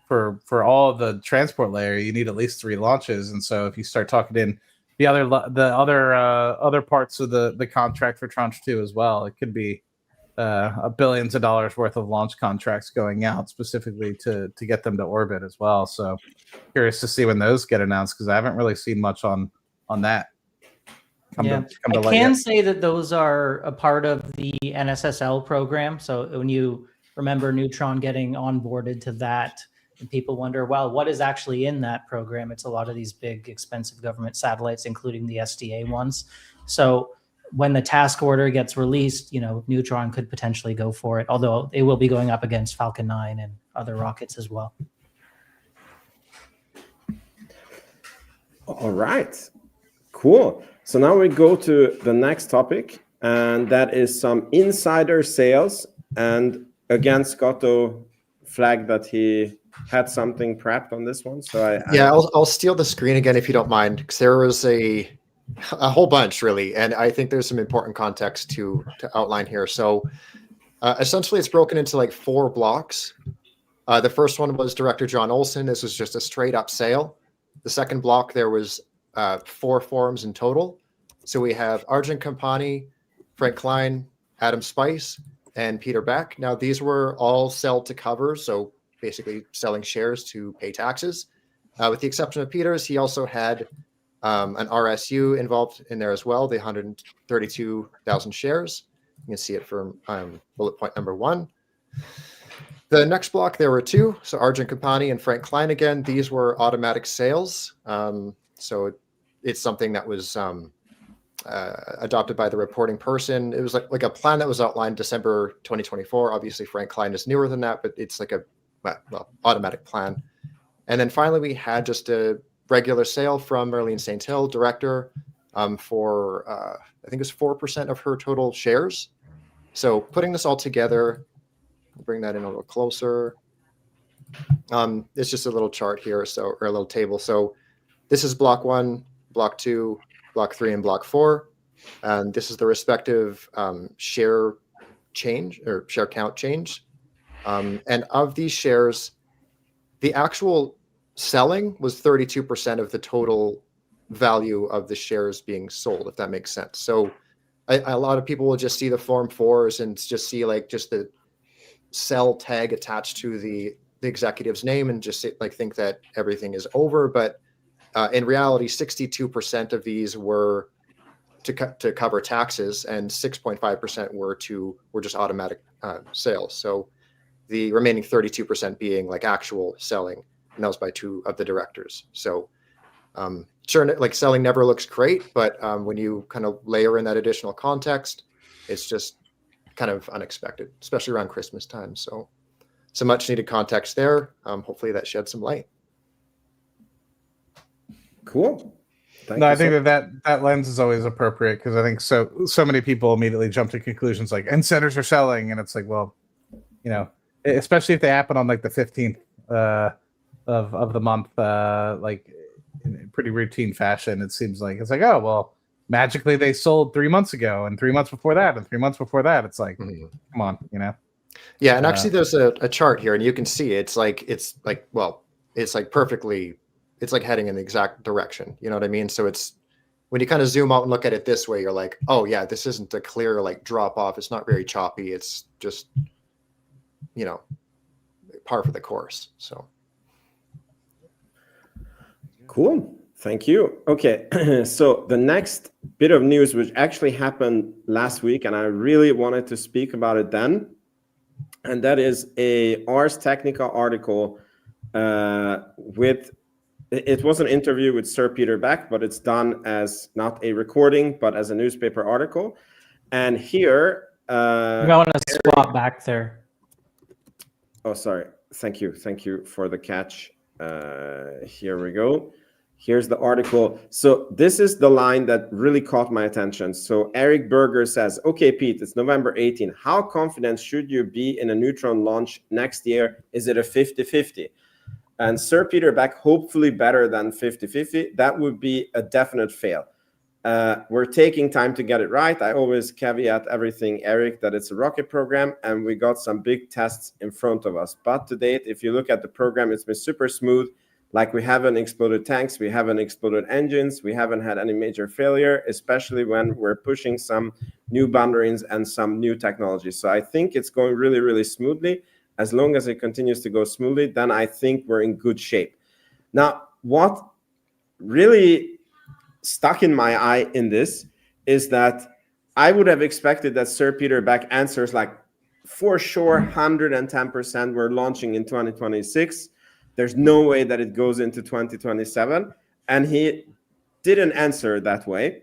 for all of the transport layer, you need at least 3 launches. And so if you start talking in the other parts of the contract for Tranche 2 as well, it could be billions of dollars worth of launch contracts going out specifically to get them to orbit as well. So curious to see when those get announced, because I haven't really seen much on that. I can say that those are a part of the NSSL program. So when you remember Neutron getting onboarded to that, And people wonder, well, what is actually in that program? It's a lot of these big, expensive government satellites, including the SDA ones. So when the task order gets released, Neutron could potentially go for it, although it will be going up against Falcon 9 and other rockets as well. All right, cool. So now we go to the next topic, and that is some insider sales. And again, Scotto flagged that he had something prepped on this one. So I'll steal the screen again if you don't mind, because there was a whole bunch really, and I think there's some important context to outline here. So essentially, it's broken into like 4 blocks. The first one was Director John Olson. This was just a straight up sale. The second block, there was 4 forums in total. So we have Arjun Kampani, Frank Klein, Adam Spice, and Peter Beck. Now, these were all sell to cover, so basically selling shares to pay taxes. With the exception of Peter's, he also had an RSU involved in there as well, the 132,000 shares. You can see it from bullet point number 1. The next block, there were 2. So Arjun Kampani and Frank Klein again. These were automatic sales. So it's something that was adopted by the reporting person. It was like a plan that was outlined December 2024. Obviously, Frank Klein is newer than that, but it's like a automatic plan. And then finally, we had just a regular sale from Marlene St. Hill, director, for I think it was 4% of her total shares. So putting this all together, bring that in a little closer. It's just a little chart here, or a little table. So this is block 1, block 2, block 3, and block 4. And this is the respective share change or share count change. And of these shares, the actual selling was 32% of the total value of the shares being sold, if that makes sense. So a lot of people will just see the Form 4s and just see like just the sell tag attached to the executive's name and just think that everything is over. But in reality, 62% of these were to cover taxes, and 6.5% were just automatic sales. So the remaining 32% being like actual selling, and that was by 2 of the directors. So sure, like selling never looks great, but when you kind of layer in that additional context, it's just kind of unexpected, especially around Christmas time. So some much needed context there. Hopefully that sheds some light. Cool. I think that lens is always appropriate, because I think so many people immediately jump to conclusions like incentives are selling, and it's like, well, especially if they happen on like the 15th of the month, like in pretty routine fashion. It seems like it's like, oh well, magically they sold 3 months ago, and 3 months before that, and 3 months before that. It's like, come on, Yeah, and actually, there's a chart here, and you can see it's perfectly. It's like heading in the exact direction. You know what I mean? So it's when you kind of zoom out and look at it this way, you're like, oh yeah, this isn't a clear like drop off. It's not very choppy. It's just, par for the course. So cool. Thank you. Okay. So the next bit of news, which actually happened last week, and I really wanted to speak about it then, and that is a Ars Technica article it was an interview with Sir Peter Beck, but it's done as not a recording, but as a newspaper article. And here... you want to swap back there. Oh, sorry. Thank you. Thank you for the catch. Here we go. Here's the article. So this is the line that really caught my attention. So Eric Berger says, okay, Pete, it's November 18. How confident should you be in a Neutron launch next year? Is it a 50-50? And Sir Peter Beck, hopefully better than 50-50. That would be a definite fail. We're taking time to get it right. I always caveat everything, Eric, that it's a rocket program, and we got some big tests in front of us. But to date, if you look at the program, it's been super smooth. Like, we haven't exploded tanks, we haven't exploded engines, we haven't had any major failure, especially when we're pushing some new boundaries and some new technology. So I think it's going really, really smoothly. As long as it continues to go smoothly, then I think we're in good shape. Now, what really stuck in my eye in this is that I would have expected that Sir Peter Beck answers like, for sure, 110% we're launching in 2026. there's no way that it goes into 2027. And he didn't answer that way.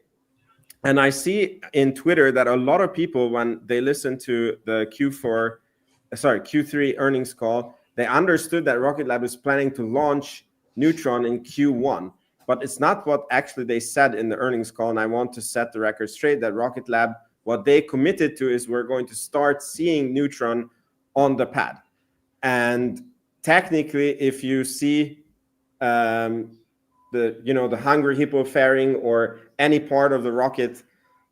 And I see in Twitter that a lot of people, when they listen to the Q3 earnings call, they understood that Rocket Lab is planning to launch Neutron in Q1. But it's not what actually they said in the earnings call. And I want to set the record straight that Rocket Lab, what they committed to is we're going to start seeing Neutron on the pad. And technically, if you see the Hungry Hippo fairing or any part of the rocket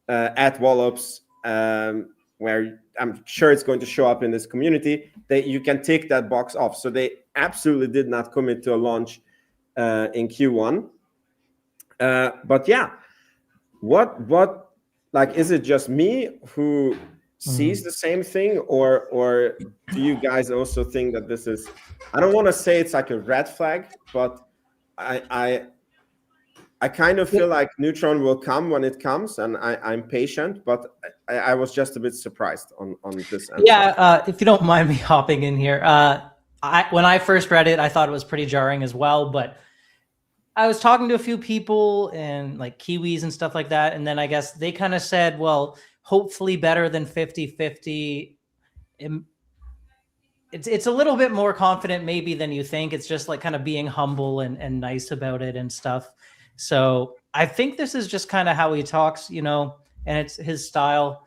at Wallops, where I'm sure it's going to show up in this community, you can tick that box off. So they absolutely did not commit to a launch in Q1. But yeah, what like, is it just me who sees the same thing, or do you guys also think that this is, I don't want to say it's like a red flag, but I kind of feel like Neutron will come when it comes, and I'm patient, but I was just a bit surprised on this answer. Yeah, if you don't mind me hopping in here, when I first read it, I thought it was pretty jarring as well, but I was talking to a few people and like Kiwis and stuff like that, and then I guess they kind of said, well, hopefully better than 50-50. It's a little bit more confident maybe than you think. It's just like kind of being humble and nice about it and stuff. So I think this is just kind of how he talks, and it's his style.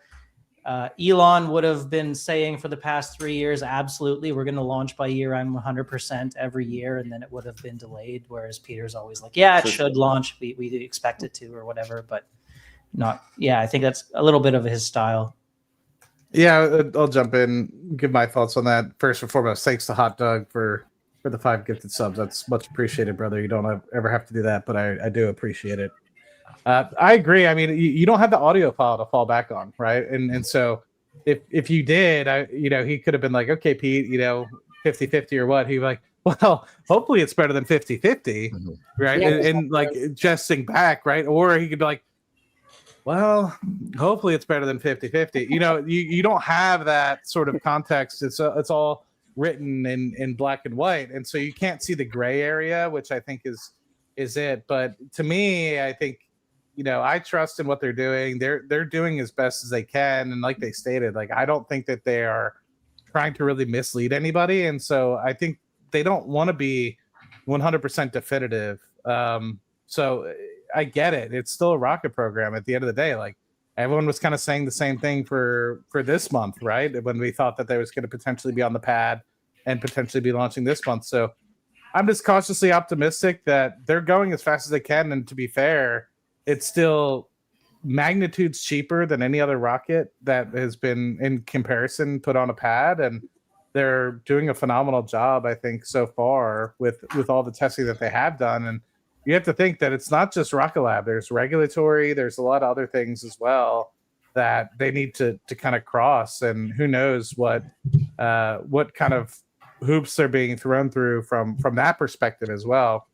Elon would have been saying for the past 3 years, absolutely, we're going to launch by year end 100% every year, and then it would have been delayed. Whereas Peter's always like, yeah, it should launch. We expect it to or whatever, but not. Yeah, I think that's a little bit of his style. Yeah, I'll jump in, give my thoughts on that. First and foremost, thanks to Hot Dog for the 5 gifted subs. That's much appreciated, brother. You don't ever have to do that, but I do appreciate it. I agree. I mean, you don't have the audio file to fall back on, right? And so if you did, he could have been like, okay, Pete, 50-50 or what? He'd be like, well, hopefully it's better than 50-50, right? Yeah, and like jesting back, right? Or he could be like, well, hopefully it's better than 50-50. You don't have that sort of context. It's all written in black and white, and so you can't see the gray area, which I think is it. But to me, I think I trust in what they're doing. They're doing as best as they can, and like they stated, like I don't think that they are trying to really mislead anybody, and so I think they don't want to be 100% definitive. So I get it. It's still a rocket program at the end of the day. Like everyone was kind of saying the same thing for this month, right? When we thought that they was going to potentially be on the pad and potentially be launching this month. So I'm just cautiously optimistic that they're going as fast as they can. And to be fair, it's still magnitudes cheaper than any other rocket that has been in comparison put on a pad. And they're doing a phenomenal job, I think, so far with all the testing that they have done. And you have to think that it's not just Rocket Lab. There's regulatory. There's a lot of other things as well that they need to kind of cross. And who knows what kind of hoops they're being thrown through from that perspective as well.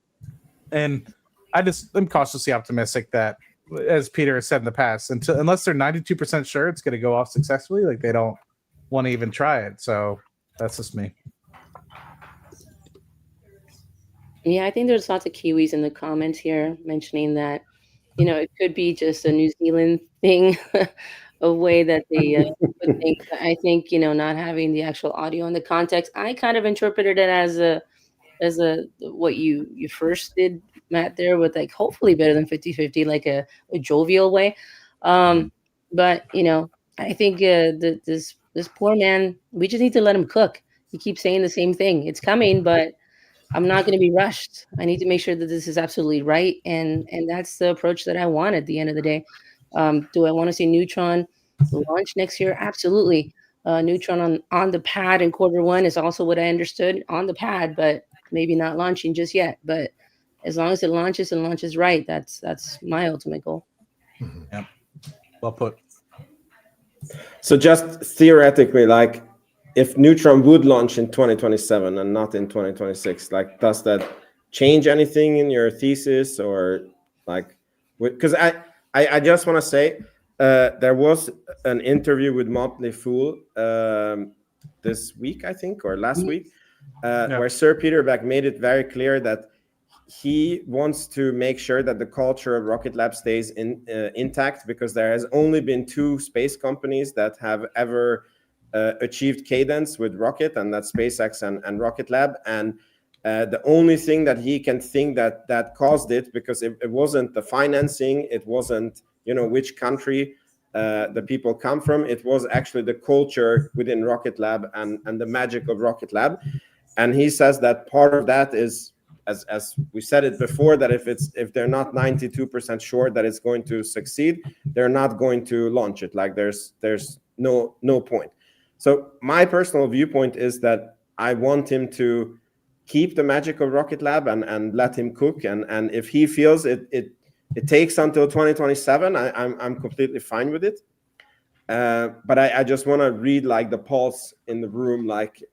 And I'm cautiously optimistic that, as Peter has said in the past, unless they're 92% sure it's going to go off successfully, like they don't want to even try it. So that's just me. Yeah, I think there's lots of Kiwis in the comments here mentioning that, it could be just a New Zealand thing, a way that they put things. I think, not having the actual audio in the context, I kind of interpreted it as a what you first did, Matt, there with like hopefully better than 50-50, like a jovial way. But, I think this poor man, we just need to let him cook. He keeps saying the same thing. It's coming, but I'm not going to be rushed. I need to make sure that this is absolutely right. And that's the approach that I want at the end of the day. Do I want to see Neutron launch next year? Absolutely. Neutron on the pad in Q1 is also what I understood, on the pad, but maybe not launching just yet. But as long as it launches and launches right, that's my ultimate goal. Yep. Well put. So just theoretically, like, if Neutron would launch in 2027 and not in 2026, like, does that change anything in your thesis, or like, because I just want to say there was an interview with Motley Fool this week, I think, or last week, where Sir Peter Beck made it very clear that he wants to make sure that the culture of Rocket Lab stays intact, because there has only been 2 space companies that have ever achieved cadence with rocket, and that's SpaceX and Rocket Lab. And the only thing that he can think that caused it, because it wasn't the financing, it wasn't, you know, which country the people come from, it was actually the culture within Rocket Lab and the magic of Rocket Lab. And he says that part of that is, as we said it before, that if they're not 92% sure that it's going to succeed, they're not going to launch it. Like there's no point. So my personal viewpoint is that I want him to keep the magic of Rocket Lab and let him cook. And if he feels it takes until 2027, I'm completely fine with it. But I just want to read like the pulse in the room, like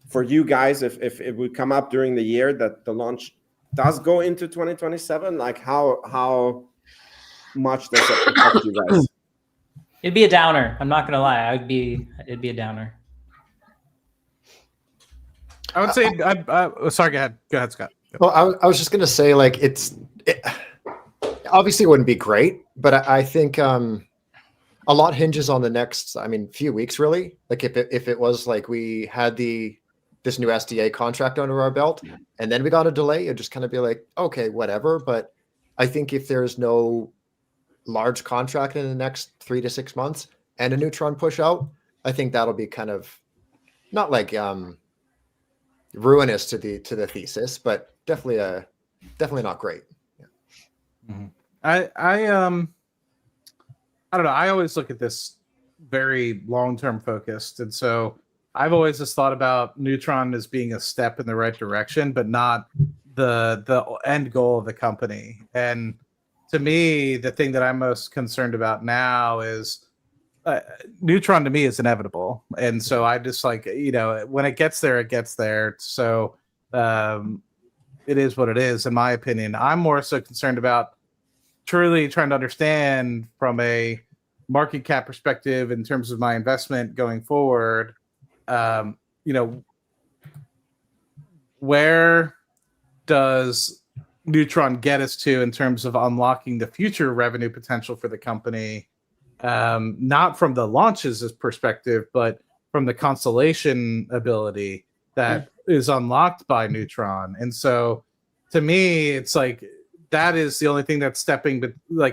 for you guys, if it would come up during the year that the launch does go into 2027, like how much does it affect you guys? It'd be a downer. I'm not gonna lie. It'd be a downer. I would say, sorry, go ahead, Scott. Well, I was just gonna say, like, obviously it wouldn't be great, but I think a lot hinges on the next, few weeks, really. Like if it was like we had this new SDA contract under our belt and then we got a delay, it'd just kind of be like, okay, whatever. But I think if there's no large contract in the next 3 to 6 months and a Neutron push out, I think that'll be kind of not like ruinous to the thesis, but definitely not great. Yeah. Mm-hmm. I don't know. I always look at this very long-term focused, and so I've always just thought about Neutron as being a step in the right direction, but not the end goal of the company. And to me, the thing that I'm most concerned about now is Neutron to me is inevitable. And so I just like, when it gets there, it gets there. So it is what it is, in my opinion. I'm more so concerned about truly trying to understand from a market cap perspective in terms of my investment going forward, where does Neutron get us to in terms of unlocking the future revenue potential for the company, not from the launches perspective, but from the constellation ability that is unlocked by Neutron. And so to me, it's like that is the only thing that's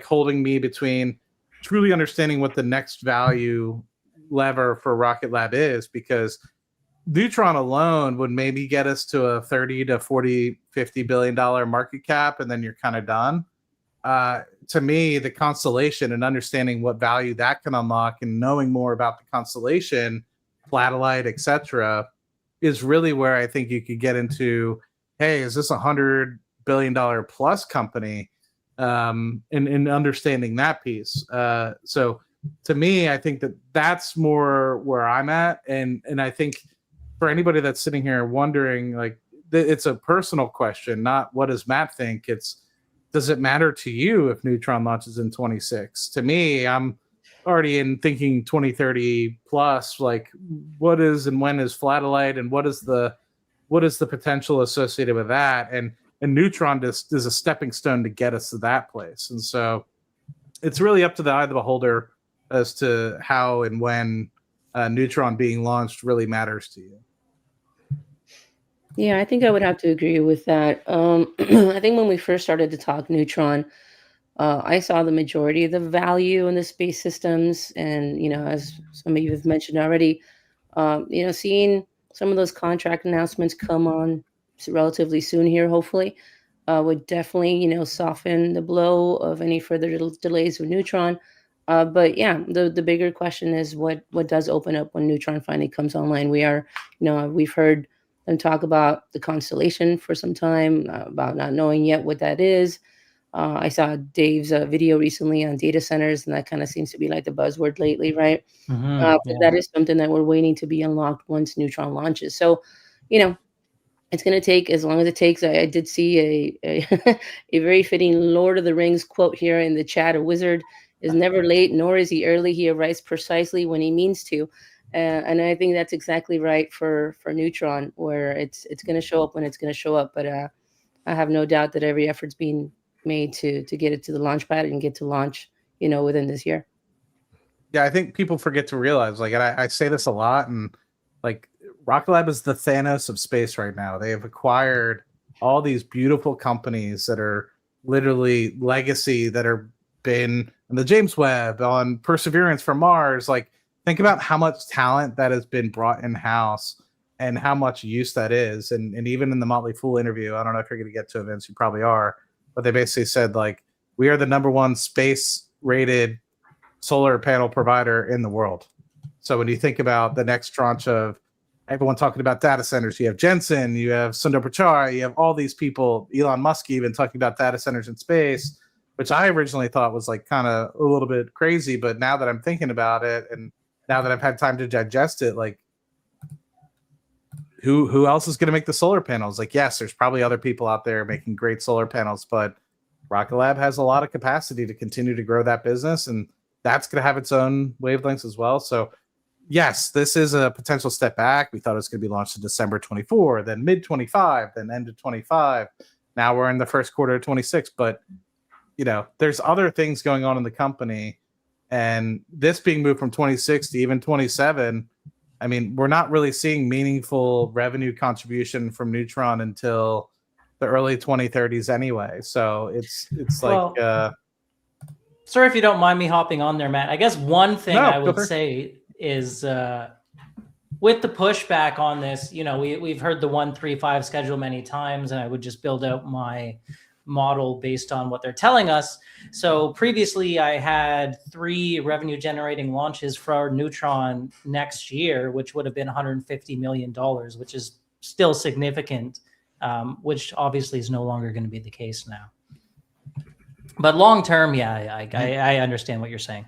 holding me between truly understanding what the next value lever for Rocket Lab is, because Neutron alone would maybe get us to a 30 to 40, $50 billion market cap, and then you're kind of done. To me, the constellation and understanding what value that can unlock and knowing more about the constellation, Flatellite, etc., is really where I think you could get into, hey, is this $100 billion plus company? In understanding that piece. So to me, I think that's more where I'm at. And I think for anybody that's sitting here wondering, like, it's a personal question, not what does Matt think? It's, does it matter to you if Neutron launches in 26? To me, I'm already in thinking 2030 plus, like what is and when is Flatellite and what is the potential associated with that? And Neutron just is a stepping stone to get us to that place. And so it's really up to the eye of the beholder as to how and when Neutron being launched really matters to you. Yeah, I think I would have to agree with that. I think when we first started to talk Neutron, I saw the majority of the value in the space systems. And, as some of you have mentioned already, seeing some of those contract announcements come on relatively soon here, hopefully, would definitely, soften the blow of any further delays with Neutron. But yeah, the bigger question is what does open up when Neutron finally comes online. We've heard them talk about the constellation for some time, about not knowing yet what that is. I saw Dave's video recently on data centers, and that kind of seems to be like the buzzword lately, right? But that is something that we're waiting to be unlocked once Neutron launches. So, it's going to take as long as it takes. I did see a very fitting Lord of the Rings quote here in the chat. A wizard is never late, nor is he early. He arrives precisely when he means to. And I think that's exactly right for Neutron, where it's going to show up when it's going to show up. But I have no doubt that every effort's being made to get it to the launch pad and get to launch, within this year. Yeah, I think people forget to realize, like, and I say this a lot, and like Rocket Lab is the Thanos of space right now. They have acquired all these beautiful companies that are literally legacy, that are been on the James Webb, on Perseverance for Mars. Like, think about how much talent that has been brought in house and how much use that is. And even in the Motley Fool interview, I don't know if you're going to get to it, Vince, you probably are, but they basically said, like, we are the #1 space rated solar panel provider in the world. So when you think about the next tranche of everyone talking about data centers, you have Jensen, you have Sundar Pichai, you have all these people, Elon Musk even talking about data centers in space, which I originally thought was like kind of a little bit crazy. But now that I'm thinking about it, and now that I've had time to digest it, like, who else is going to make the solar panels? Like, yes, there's probably other people out there making great solar panels, but Rocket Lab has a lot of capacity to continue to grow that business, and that's going to have its own wavelengths as well. So yes, this is a potential step back. We thought it was going to be launched in December 24, then mid 25, then end of 25. Now we're in the first quarter of 26. But, there's other things going on in the company. And this being moved from 26 to even 27, I mean, we're not really seeing meaningful revenue contribution from Neutron until the early 2030s anyway. So it's Well, like... sorry if you don't mind me hopping on there, Matt. I guess one thing No, I go would for it. say is with the pushback on this, we've heard the 1-3-5 schedule many times, and I would just build out my model based on what they're telling us. So previously I had 3 revenue generating launches for Neutron next year, which would have been $150 million, which is still significant, which obviously is no longer going to be the case now. But long term, yeah, I understand what you're saying.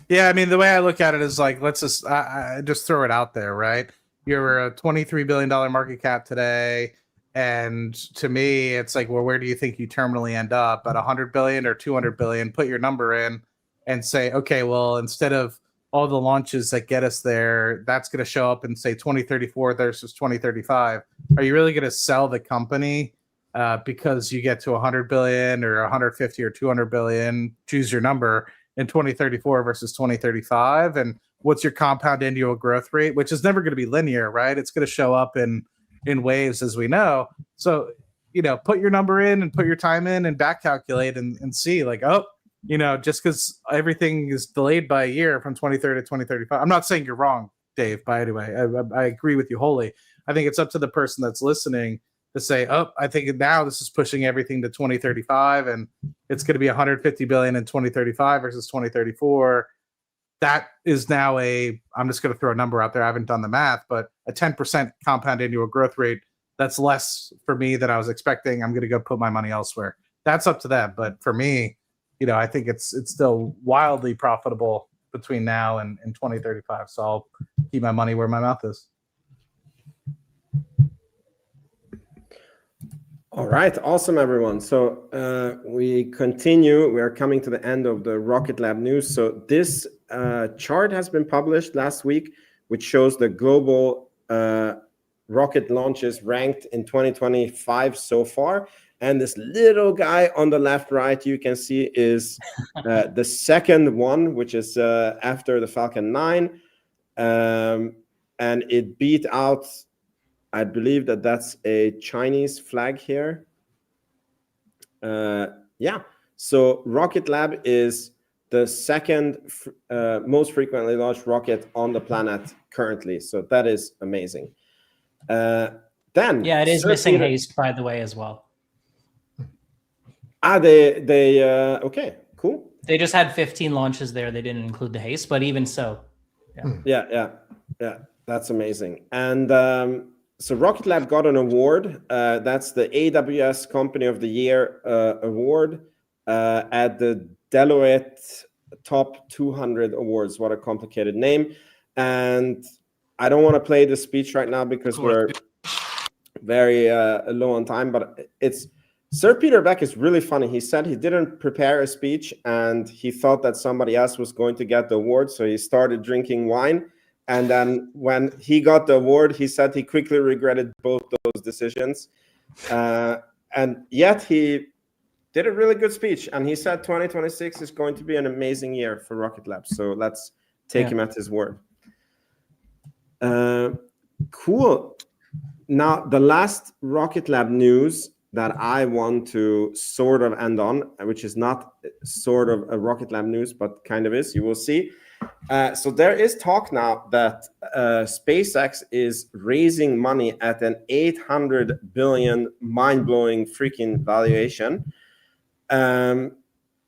Yeah, I mean, the way I look at it is like, let's just I just throw it out there, right? You're a $23 billion market cap today, and to me, it's like, well, where do you think you terminally end up? At 100 billion or 200 billion? Put your number in and say, okay, well, instead of all the launches that get us there, that's going to show up in, say, 2034 versus 2035. Are you really going to sell the company because you get to 100 billion or 150 or 200 billion? Choose your number. In 2034 versus 2035, and what's your compound annual growth rate, which is never going to be linear, right? It's going to show up in waves, as we know. So, put your number in and put your time in and back calculate and see, like, just because everything is delayed by a year from 2030 to 2035. I'm not saying you're wrong, Dave, by the way. I agree with you wholly. I think it's up to the person that's listening to say, I think now this is pushing everything to 2035, and it's going to be 150 billion in 2035 versus 2034. That is now I'm just going to throw a number out there. I haven't done the math, but a 10% compound annual growth rate. That's less for me than I was expecting. I'm going to go put my money elsewhere. That's up to them. But for me, I think it's still wildly profitable between now and 2035. So I'll keep my money where my mouth is. All right, awesome, everyone. So we continue. We are coming to the end of the Rocket Lab news. So this chart has been published last week, which shows the global rocket launches ranked in 2025 so far. And this little guy on the left, right, you can see is the second one, which is after the Falcon 9. And it beat out, I believe that's a Chinese flag here. Yeah, so Rocket Lab is the second most frequently launched rocket on the planet currently. So that is amazing. Then it is Sir missing Peter, HASTE, by the way, as well. They okay, cool. They just had 15 launches there. They didn't include the HASTE, but even so. Yeah, that's amazing. And so Rocket Lab got an award. That's the AWS Company of the Year award at the Deloitte Top 200 Awards. What a complicated name. And I don't want to play the speech right now because we're very low on time, but it's Sir Peter Beck is really funny. He said he didn't prepare a speech and he thought that somebody else was going to get the award. So he started drinking wine And then when he got the award, he said he quickly regretted both those decisions. And yet he did a really good speech. And he said 2026 is going to be an amazing year for Rocket Lab. So let's take him at his word. Cool. Now, the last Rocket Lab news that I want to sort of end on, which is not sort of a Rocket Lab news, but kind of is, you will see. So there is talk now that SpaceX is raising money at an 800 billion mind-blowing freaking valuation,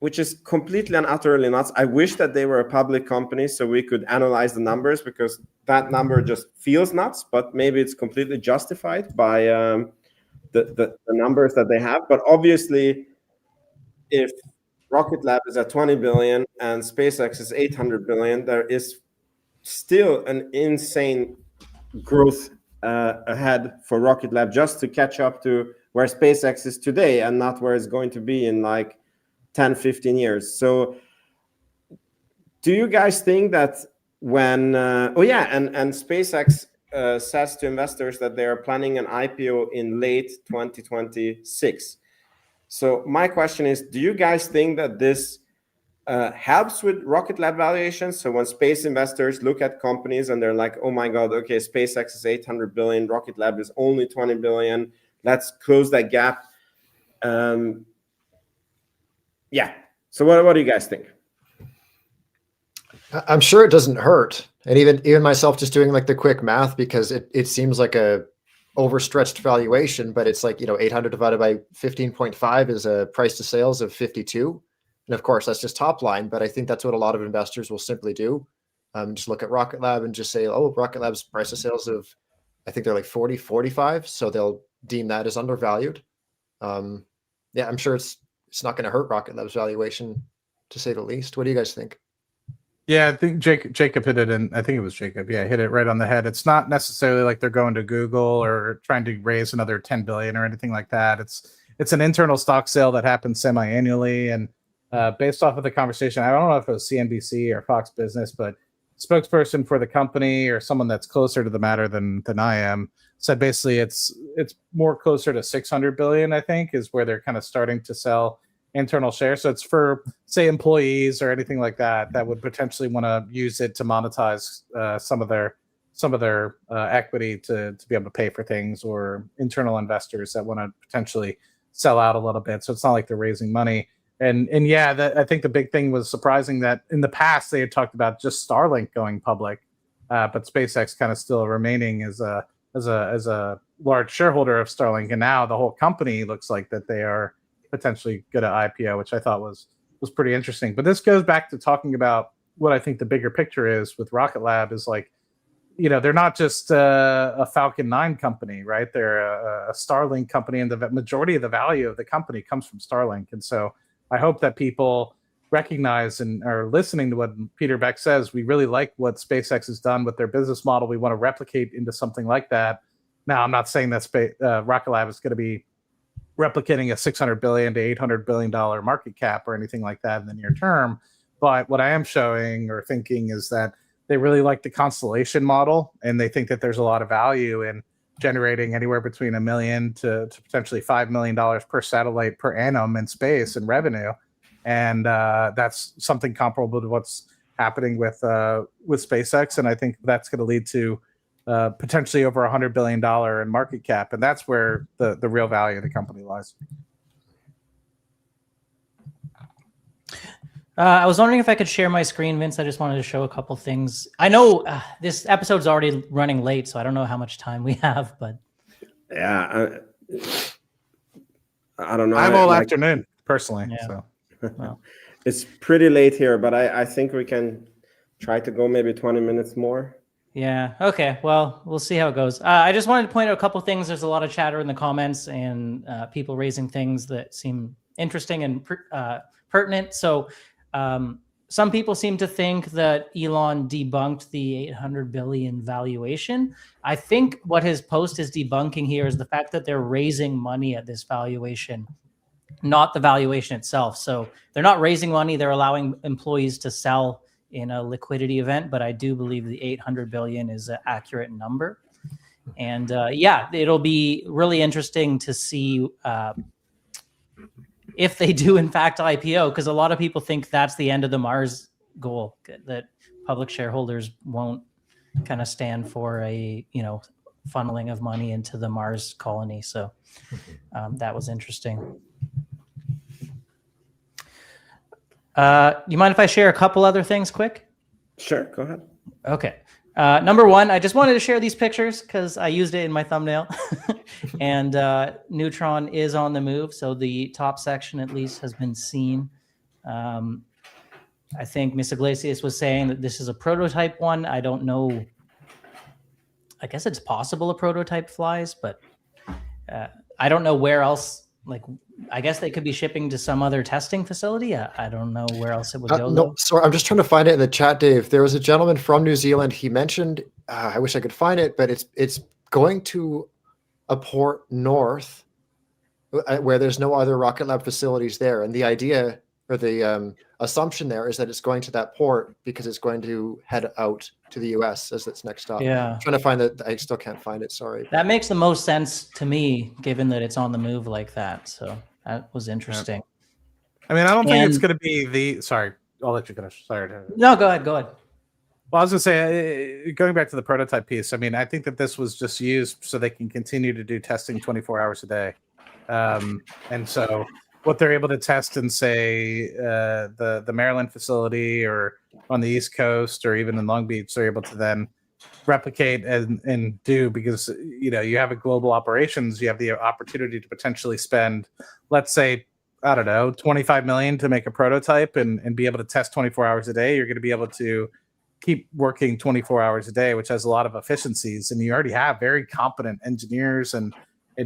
which is completely and utterly nuts. I wish that they were a public company so we could analyze the numbers, because that number just feels nuts, but maybe it's completely justified by the numbers that they have. But obviously, if Rocket Lab is at 20 billion and SpaceX is 800 billion, there is still an insane growth ahead for Rocket Lab just to catch up to where SpaceX is today and not where it's going to be in like 10, 15 years. So do you guys think that when, and SpaceX says to investors that they are planning an IPO in late 2026. So my question is, do you guys think that this helps with Rocket Lab valuations? So when space investors look at companies and they're like, oh my God, okay, SpaceX is 800 billion, Rocket Lab is only 20 billion. Let's close that gap. So what do you guys think? I'm sure it doesn't hurt. And even myself just doing like the quick math, because it seems like a overstretched valuation, but it's like, 800 divided by 15.5 is a price to sales of 52. And of course, that's just top line, but I think that's what a lot of investors will simply do. Just look at Rocket Lab and just say, oh, Rocket Lab's price to sales of, I think they're like 40, 45. So they'll deem that as undervalued. I'm sure it's not going to hurt Rocket Lab's valuation, to say the least. What do you guys think? Yeah, I think Jacob hit it, and I think it was Jacob. Yeah, hit it right on the head. It's not necessarily like they're going to Google or trying to raise another 10 billion or anything like that. It's an internal stock sale that happens semi-annually, and based off of the conversation, I don't know if it was CNBC or Fox Business, but spokesperson for the company or someone that's closer to the matter than I am said basically it's more closer to 600 billion, I think, is where they're kind of starting to sell internal shares. So it's for, say, employees or anything like that would potentially want to use it to monetize some of their equity to be able to pay for things, or internal investors that want to potentially sell out a little bit. So it's not like they're raising money. And I think the big thing was surprising that in the past they had talked about just Starlink going public, but SpaceX kind of still remaining as a large shareholder of Starlink, and now the whole company looks like that they are potentially good at IPO, which I thought was pretty interesting. But this goes back to talking about what I think the bigger picture is with Rocket Lab is like, they're not just a Falcon 9 company, right? They're a Starlink company, and the majority of the value of the company comes from Starlink. And so I hope that people recognize and are listening to what Peter Beck says. We really like what SpaceX has done with their business model. We want to replicate into something like that. Now, I'm not saying that Rocket Lab is going to be replicating a $600 billion to $800 billion market cap or anything like that in the near term. But what I am showing or thinking is that they really like the constellation model, and they think that there's a lot of value in generating anywhere between $1 million to potentially $5 million per satellite per annum in space and revenue. And that's something comparable to what's happening with SpaceX. And I think that's going to lead to potentially over $100 billion in market cap. And that's where the real value of the company lies. I was wondering if I could share my screen, Vince. I just wanted to show a couple things. I know this episode's already running late, so I don't know how much time we have, but yeah, I don't know. I'm all afternoon personally. Yeah. So well, it's pretty late here, but I think we can try to go maybe 20 minutes more. yeah. Okay. Well, we'll see how it goes. I just wanted to point out a couple things. There's a lot of chatter in the comments and people raising things that seem interesting and pertinent. So some people seem to think that Elon debunked the 800 billion valuation. I think what his post is debunking here is the fact that they're raising money at this valuation, not the valuation itself. So they're not raising money. They're allowing employees to sell in a liquidity event, but I do believe the 800 billion is an accurate number. And yeah, it'll be really interesting to see if they do in fact IPO, because a lot of people think that's the end of the Mars goal, that public shareholders won't kind of stand for a, funneling of money into the Mars colony. So that was interesting. You mind if I share a couple other things quick? Sure, go ahead. Okay. Number one, I just wanted to share these pictures because I used it in my thumbnail. And Neutron is on the move. So the top section at least has been seen. I think Miss Iglesias was saying that this is a prototype one. I don't know. I guess it's possible a prototype flies, but I don't know where else. Like, I guess they could be shipping to some other testing facility. I don't know where else it would go. No, sorry, I'm just trying to find it in the chat, Dave. There was a gentleman from New Zealand. He mentioned, I wish I could find it, but it's going to a port north where there's no other Rocket Lab facilities there. And the idea or the assumption there is that it's going to that port because it's going to head out to the US as its next stop. Yeah. I'm trying to find it. I still can't find it. Sorry. That makes the most sense to me, given that it's on the move like that. So that was interesting. I mean, I don't think it's going to be the. Sorry, I'll let you finish. Sorry. No, go ahead. Go ahead. Well, I was going to say, going back to the prototype piece, I mean, I think that this was just used so they can continue to do testing 24 hours a day. And so what they're able to test in, say, the Maryland facility or on the East Coast or even in Long Beach, they're able to then replicate and do, because, you have a global operations, you have the opportunity to potentially spend, let's say, I don't know, 25 million to make a prototype and be able to test 24 hours a day. You're going to be able to keep working 24 hours a day, which has a lot of efficiencies. And you already have very competent engineers and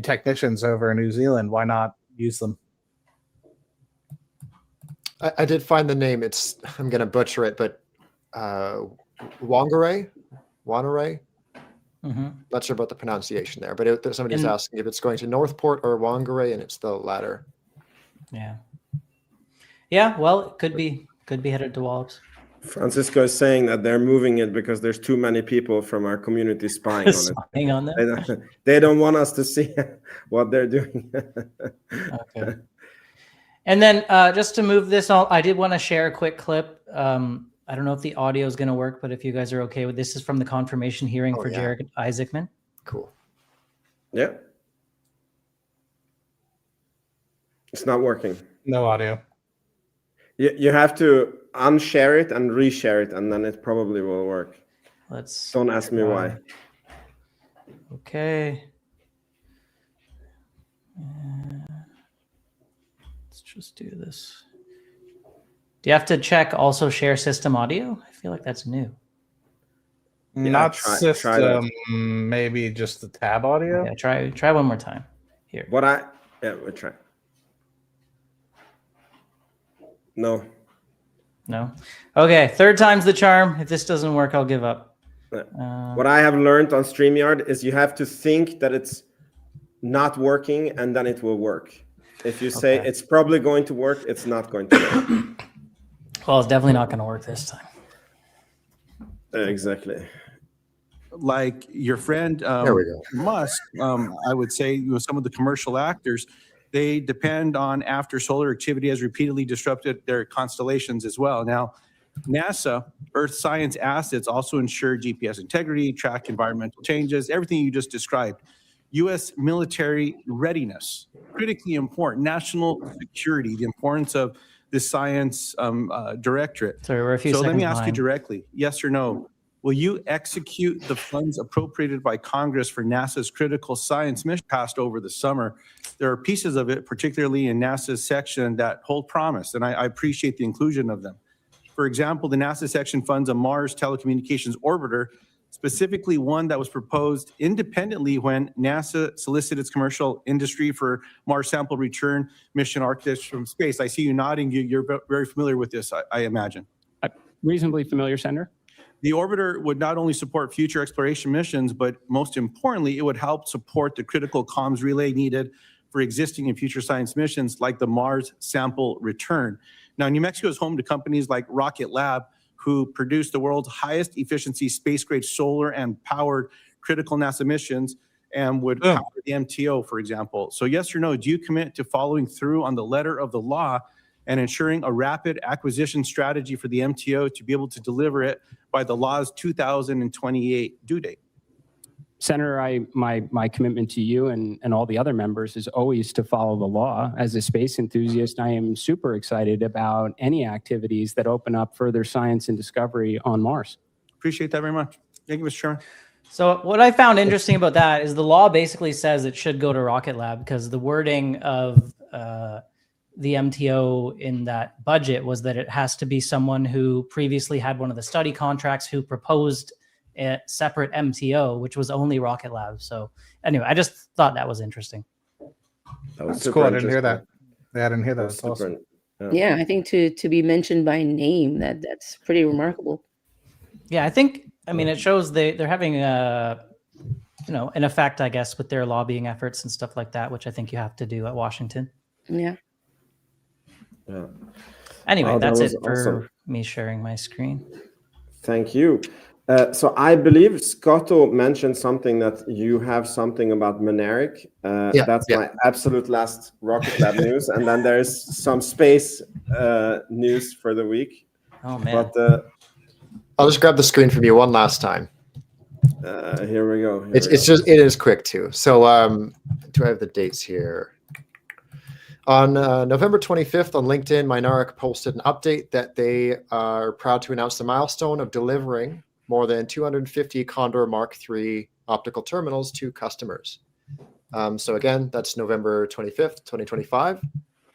technicians over in New Zealand. Why not use them? I did find the name. I'm going to butcher it, but Wangaray. Mm-hmm. Not sure about the pronunciation there, but somebody's asking if it's going to Northport or Wangaray, and it's the latter. Yeah. Yeah. Well, it could be headed to Wallops. Francisco is saying that they're moving it because there's too many people from our community spying on it. Spying on them. They don't want us to see what they're doing. Okay. And then just to move this on, I did want to share a quick clip. I don't know if the audio is going to work, but if you guys are okay with this, is from the confirmation hearing for Jared Isaacman. Cool. Yeah. It's not working. No audio. You have to unshare it and reshare it, and then it probably will work. Don't ask me why. Okay. Let's just do this. Do you have to check also share system audio? I feel like that's new. Yeah, Not try system, maybe just the tab audio. Yeah, try one more time. Here. We'll try. No. Okay, third time's the charm. If this doesn't work, I'll give up. What I have learned on StreamYard is you have to think that it's not working, and then it will work. If you say it's probably going to work, it's not going to work. Well, it's definitely not going to work this time. Exactly. Like your friend There we go. Musk, I would say, some of the commercial actors, they depend on after solar activity has repeatedly disrupted their constellations as well. Now, NASA, Earth Science Assets also ensure GPS integrity, track environmental changes, everything you just described. U.S. military readiness, critically important. National security, the importance of the science directorate. Sorry, we're a few So let seconds me ask you behind. directly, yes or no? Will you execute the funds appropriated by Congress for NASA's critical science mission passed over the summer? There are pieces of it, particularly in NASA's section, that hold promise, and I appreciate the inclusion of them. For example, the NASA section funds a Mars telecommunications orbiter, specifically one that was proposed independently when NASA solicited its commercial industry for Mars sample return mission architects from space. I see you nodding. You're very familiar with this, I imagine. Reasonably familiar, Senator. The orbiter would not only support future exploration missions, but most importantly, it would help support the critical comms relay needed for existing and future science missions like the Mars sample return. Now, New Mexico is home to companies like Rocket Lab, who produced the world's highest efficiency space-grade solar and powered critical NASA missions and would power the MTO, for example. So yes or no, do you commit to following through on the letter of the law and ensuring a rapid acquisition strategy for the MTO to be able to deliver it by the law's 2028 due date? Senator, my commitment to you and all the other members is always to follow the law. As a space enthusiast, I am super excited about any activities that open up further science and discovery on Mars. Appreciate that very much. Thank you, Mr. Chairman. So what I found interesting about that is the law basically says it should go to Rocket Lab because the wording of the MTO in that budget was that it has to be someone who previously had one of the study contracts who proposed a separate MTO, which was only Rocket Lab. So anyway, I just thought that was interesting. That was That's super cool. I didn't hear interesting. that. Yeah, I didn't hear that. That was That's awesome. super- Yeah, I think to be mentioned by name, that's pretty remarkable. Yeah, I mean, it shows they're having an effect, I guess, with their lobbying efforts and stuff like that, which I think you have to do at Washington. Yeah. Yeah. Anyway, Oh, that that's was it for awesome. me sharing my screen. Thank you. So I believe Scotto mentioned something that you have something about Mynaric. That's my absolute last Rocket Lab news. And then there's some space news for the week. Oh, man. But I'll just grab the screen from you one last time. here we go. It is quick too. So do I have the dates here? On November 25th on LinkedIn, Mynaric posted an update that they are proud to announce the milestone of delivering more than 250 Condor Mark III optical terminals to customers. So again, that's November 25th, 2025.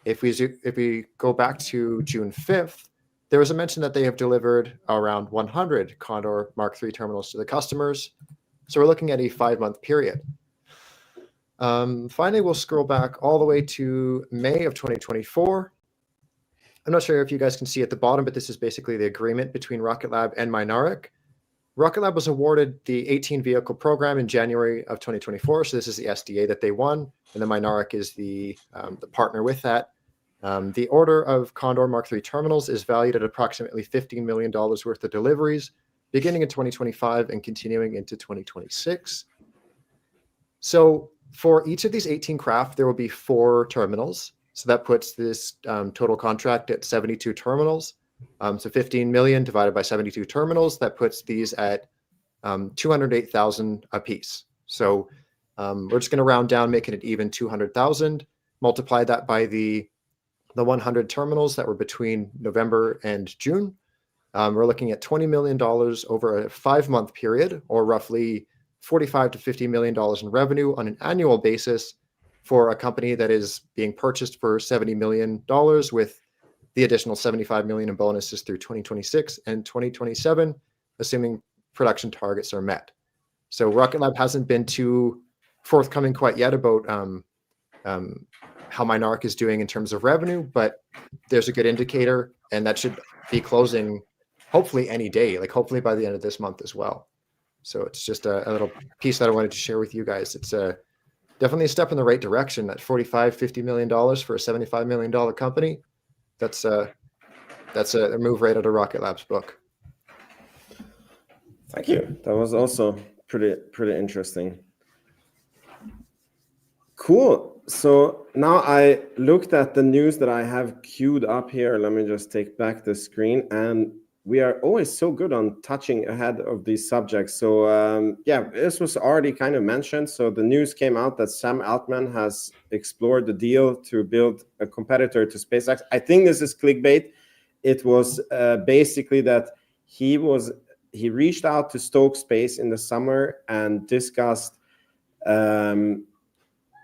If we go back to June 5th, there was a mention that they have delivered around 100 Condor Mark III terminals to the customers. So we're looking at a 5-month period. Finally, we'll scroll back all the way to May of 2024. I'm not sure if you guys can see at the bottom, but this is basically the agreement between Rocket Lab and Mynaric. Rocket Lab was awarded the 18 vehicle program in January of 2024. So this is the SDA that they won, and then Mynaric is the partner with that. The order of Condor Mark III terminals is valued at approximately $15 million worth of deliveries, beginning in 2025 and continuing into 2026. So for each of these 18 craft, there will be 4 terminals. So that puts this total contract at 72 terminals. So 15 million divided by 72 terminals, that puts these at 208,000 apiece. So we're just going to round down, making it even 200,000. Multiply that by the 100 terminals that were between November and June. We're looking at $20 million over a 5-month period, or roughly $45 to $50 million in revenue on an annual basis for a company that is being purchased for $70 million with the additional $75 million in bonuses through 2026 and 2027, assuming production targets are met. So Rocket Lab hasn't been too forthcoming quite yet about how Mynaric is doing in terms of revenue, but there's a good indicator, and that should be closing hopefully any day, like hopefully by the end of this month as well. So it's just a little piece that I wanted to share with you guys. It's definitely a step in the right direction. That $45-50 million for a $75 million company, that's a move right out of Rocket Lab's book. Thank you. That was also pretty interesting. Cool. So now I looked at the news that I have queued up here. Let me just take back the screen. And we are always so good on touching ahead of these subjects. So yeah, this was already kind of mentioned. So the news came out that Sam Altman has explored the deal to build a competitor to SpaceX. I think this is clickbait. It was basically that he reached out to Stoke Space in the summer and discussed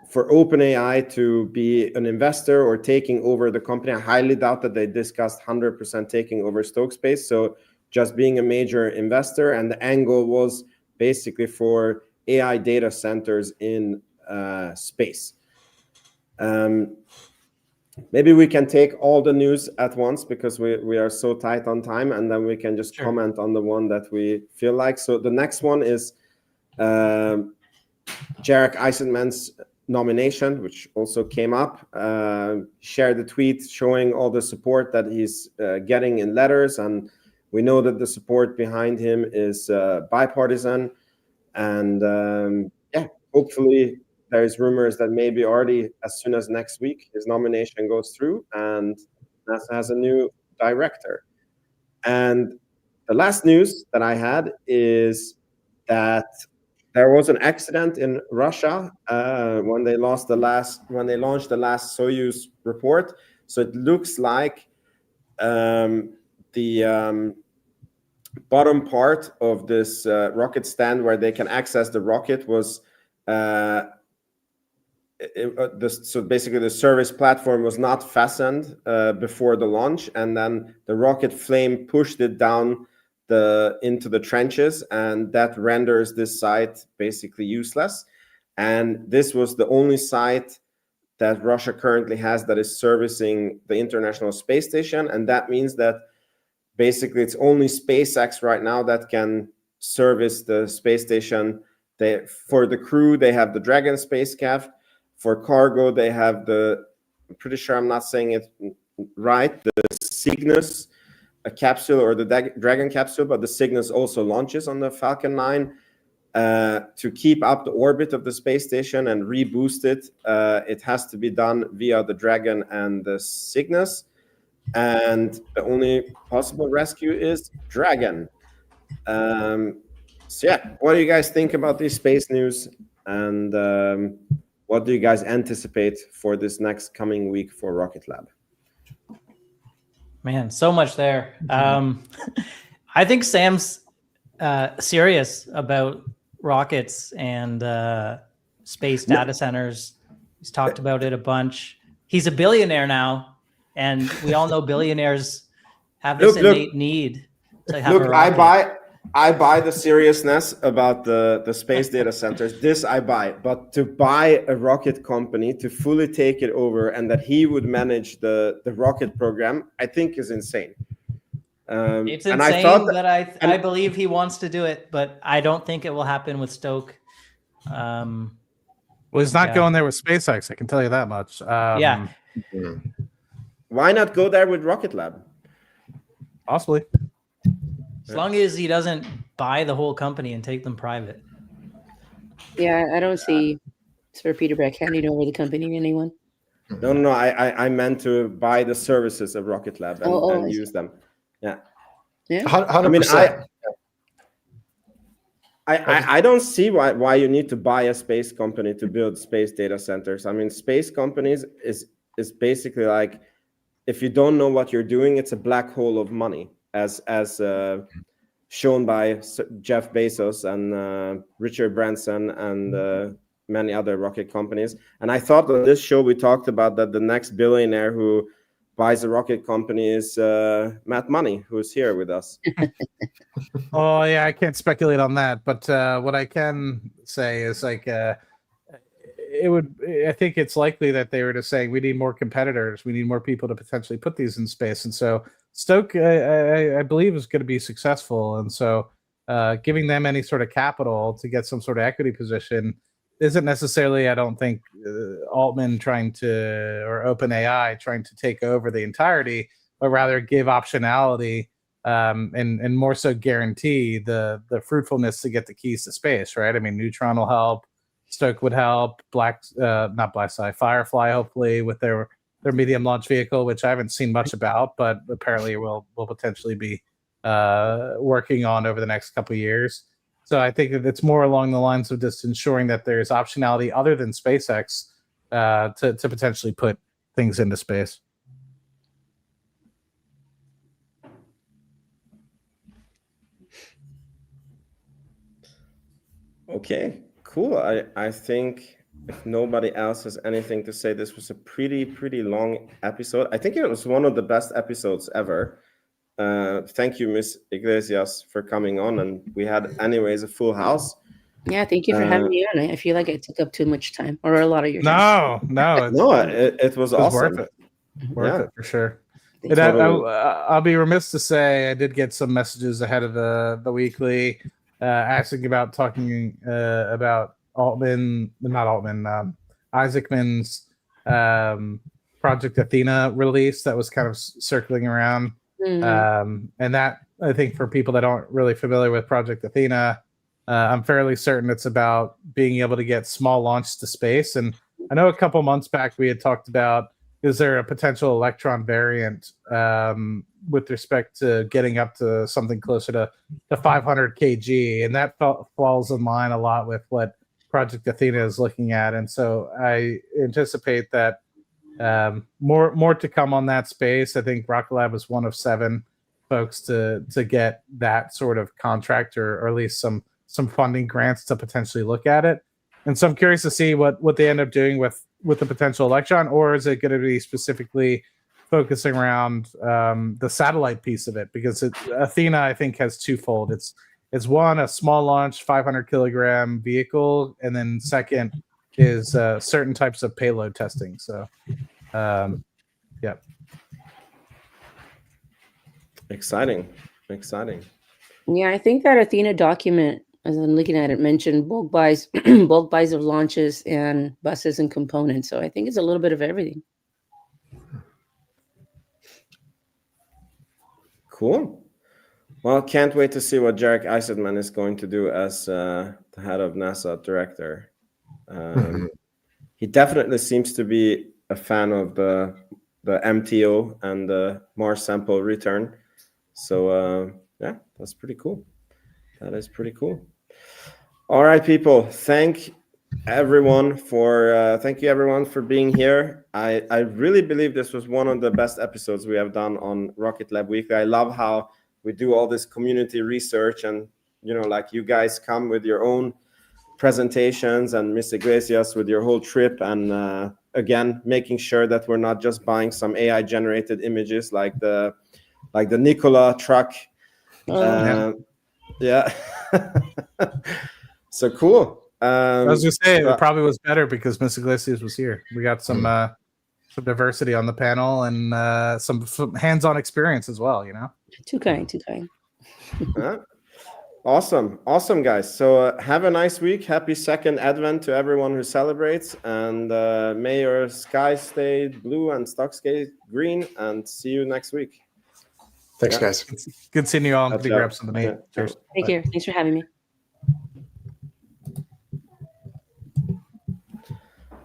for OpenAI to be an investor or taking over the company. I highly doubt that they discussed 100% taking over Stoke Space. So just being a major investor, and the angle was basically for AI data centers in space. Maybe we can take all the news at once because we are so tight on time, and then we can just comment on the one that we feel like. So the next one is Jarek Eisenman's nomination, which also came up. Shared the tweet showing all the support that he's getting in letters and We know that the support behind him is bipartisan, and hopefully there's rumors that maybe already as soon as next week his nomination goes through and NASA has a new director. And the last news that I had is that there was an accident in Russia when they launched the last Soyuz report. So it looks like the bottom part of this rocket stand where they can access the rocket was so basically the service platform was not fastened before the launch, and then the rocket flame pushed it down into the trenches, and that renders this site basically useless. And this was the only site that Russia currently has that is servicing the International Space Station, and that means that basically it's only SpaceX right now that can service the space station. For the crew, they have the Dragon spacecraft. For cargo, they have I'm pretty sure I'm not saying it right, the Cygnus capsule or the Dragon capsule, but the Cygnus also launches on the Falcon 9 to keep up the orbit of the space station and reboost it. It has to be done via the Dragon and the Cygnus. And the only possible rescue is Dragon. What do you guys think about this space news? And what do you guys anticipate for this next coming week for Rocket Lab? Man, so much there. I think Sam's serious about rockets and space data centers. He's talked about it a bunch. He's a billionaire now, and we all know billionaires have this innate need to have a rocket. I buy the seriousness about the space data centers. This I buy, but to buy a rocket company to fully take it over and that he would manage the rocket program, I think is insane. It's insane, but I believe he wants to do it, but I don't think it will happen with Stoke. Well, he's not going there with SpaceX. I can tell you that much. Why not go there with Rocket Lab? Possibly. As long as he doesn't buy the whole company and take them private. Yeah, I don't see Sir Peter Beck handing over the company to anyone. No. I meant to buy the services of Rocket Lab and use them. Yeah. 100%. I don't see why you need to buy a space company to build space data centers. I mean, space companies is basically like, if you don't know what you're doing, it's a black hole of money, as shown by Jeff Bezos and Richard Branson and many other rocket companies. And I thought on this show we talked about that the next billionaire who buys a rocket company is Matt Money, who's here with us. Oh yeah, I can't speculate on that, but what I can say is like I think it's likely that they were just saying we need more competitors, we need more people to potentially put these in space, and so Stoke I believe is going to be successful, and so giving them any sort of capital to get some sort of equity position isn't necessarily, I don't think, Altman or OpenAI trying to take over the entirety, but rather give optionality and more so guarantee the fruitfulness to get the keys to space, right? I mean, Neutron will help, Stoke would help, Firefly hopefully with their medium launch vehicle, which I haven't seen much about, but apparently will potentially be working on over the next couple of years. So I think that it's more along the lines of just ensuring that there's optionality other than SpaceX to potentially put things into space. Okay, cool. I think if nobody else has anything to say, this was a pretty long episode. I think it was one of the best episodes ever. Thank you, Miss Iglesias, for coming on, and we had anyways a full house. Yeah, thank you for having me on. I feel like I took up too much time or a lot of your time. It was awesome. Worth it for sure. And I'll be remiss to say I did get some messages ahead of the weekly asking about talking about Isaacman's Project Athena release that was kind of circling around. And that I think for people that aren't really familiar with Project Athena, I'm fairly certain it's about being able to get small launches to space. And I know a couple months back we had talked about, is there a potential Electron variant with respect to getting up to something closer to 500 kg? And that falls in line a lot with what Project Athena is looking at. And so I anticipate that more to come on that space. I think Rocket Lab was one of 7 folks to get that sort of contract, or at least some funding grants to potentially look at it. And so I'm curious to see what they end up doing with the potential Electron, or is it going to be specifically focusing around the satellite piece of it? Because Athena, I think, has twofold. It's one, a small launch 500 kilogram vehicle, and then second is certain types of payload testing. So, yeah. Exciting. Yeah, I think that Athena document, as I'm looking at it, mentioned bulk buys, bulk buys of launches and buses and components. So I think it's a little bit of everything. Cool. Well, can't wait to see what Jarek Eisenman is going to do as the head of NASA director. He definitely seems to be a fan of the MTO and the Mars sample return. So yeah, that's pretty cool. That is pretty cool. All right, people. Thank you everyone for being here. I really believe this was one of the best episodes we have done on Rocket Lab Weekly. I love how we do all this community research, and like you guys come with your own presentations, and Miss Iglesias with your whole trip, and again making sure that we're not just buying some AI generated images like the Nikola truck. Yeah. So cool. I was gonna say it probably was better because Miss Iglesias was here. We got some diversity on the panel, and some hands-on experience as well. Too kind. Awesome, guys. So have a nice week. Happy second Advent to everyone who celebrates, and may your sky stay blue and stock stay green. And see you next week. Thanks, guys. Good seeing you all. That's Grab some of the meat. Yeah. Cheers. Take care. Thanks for having me.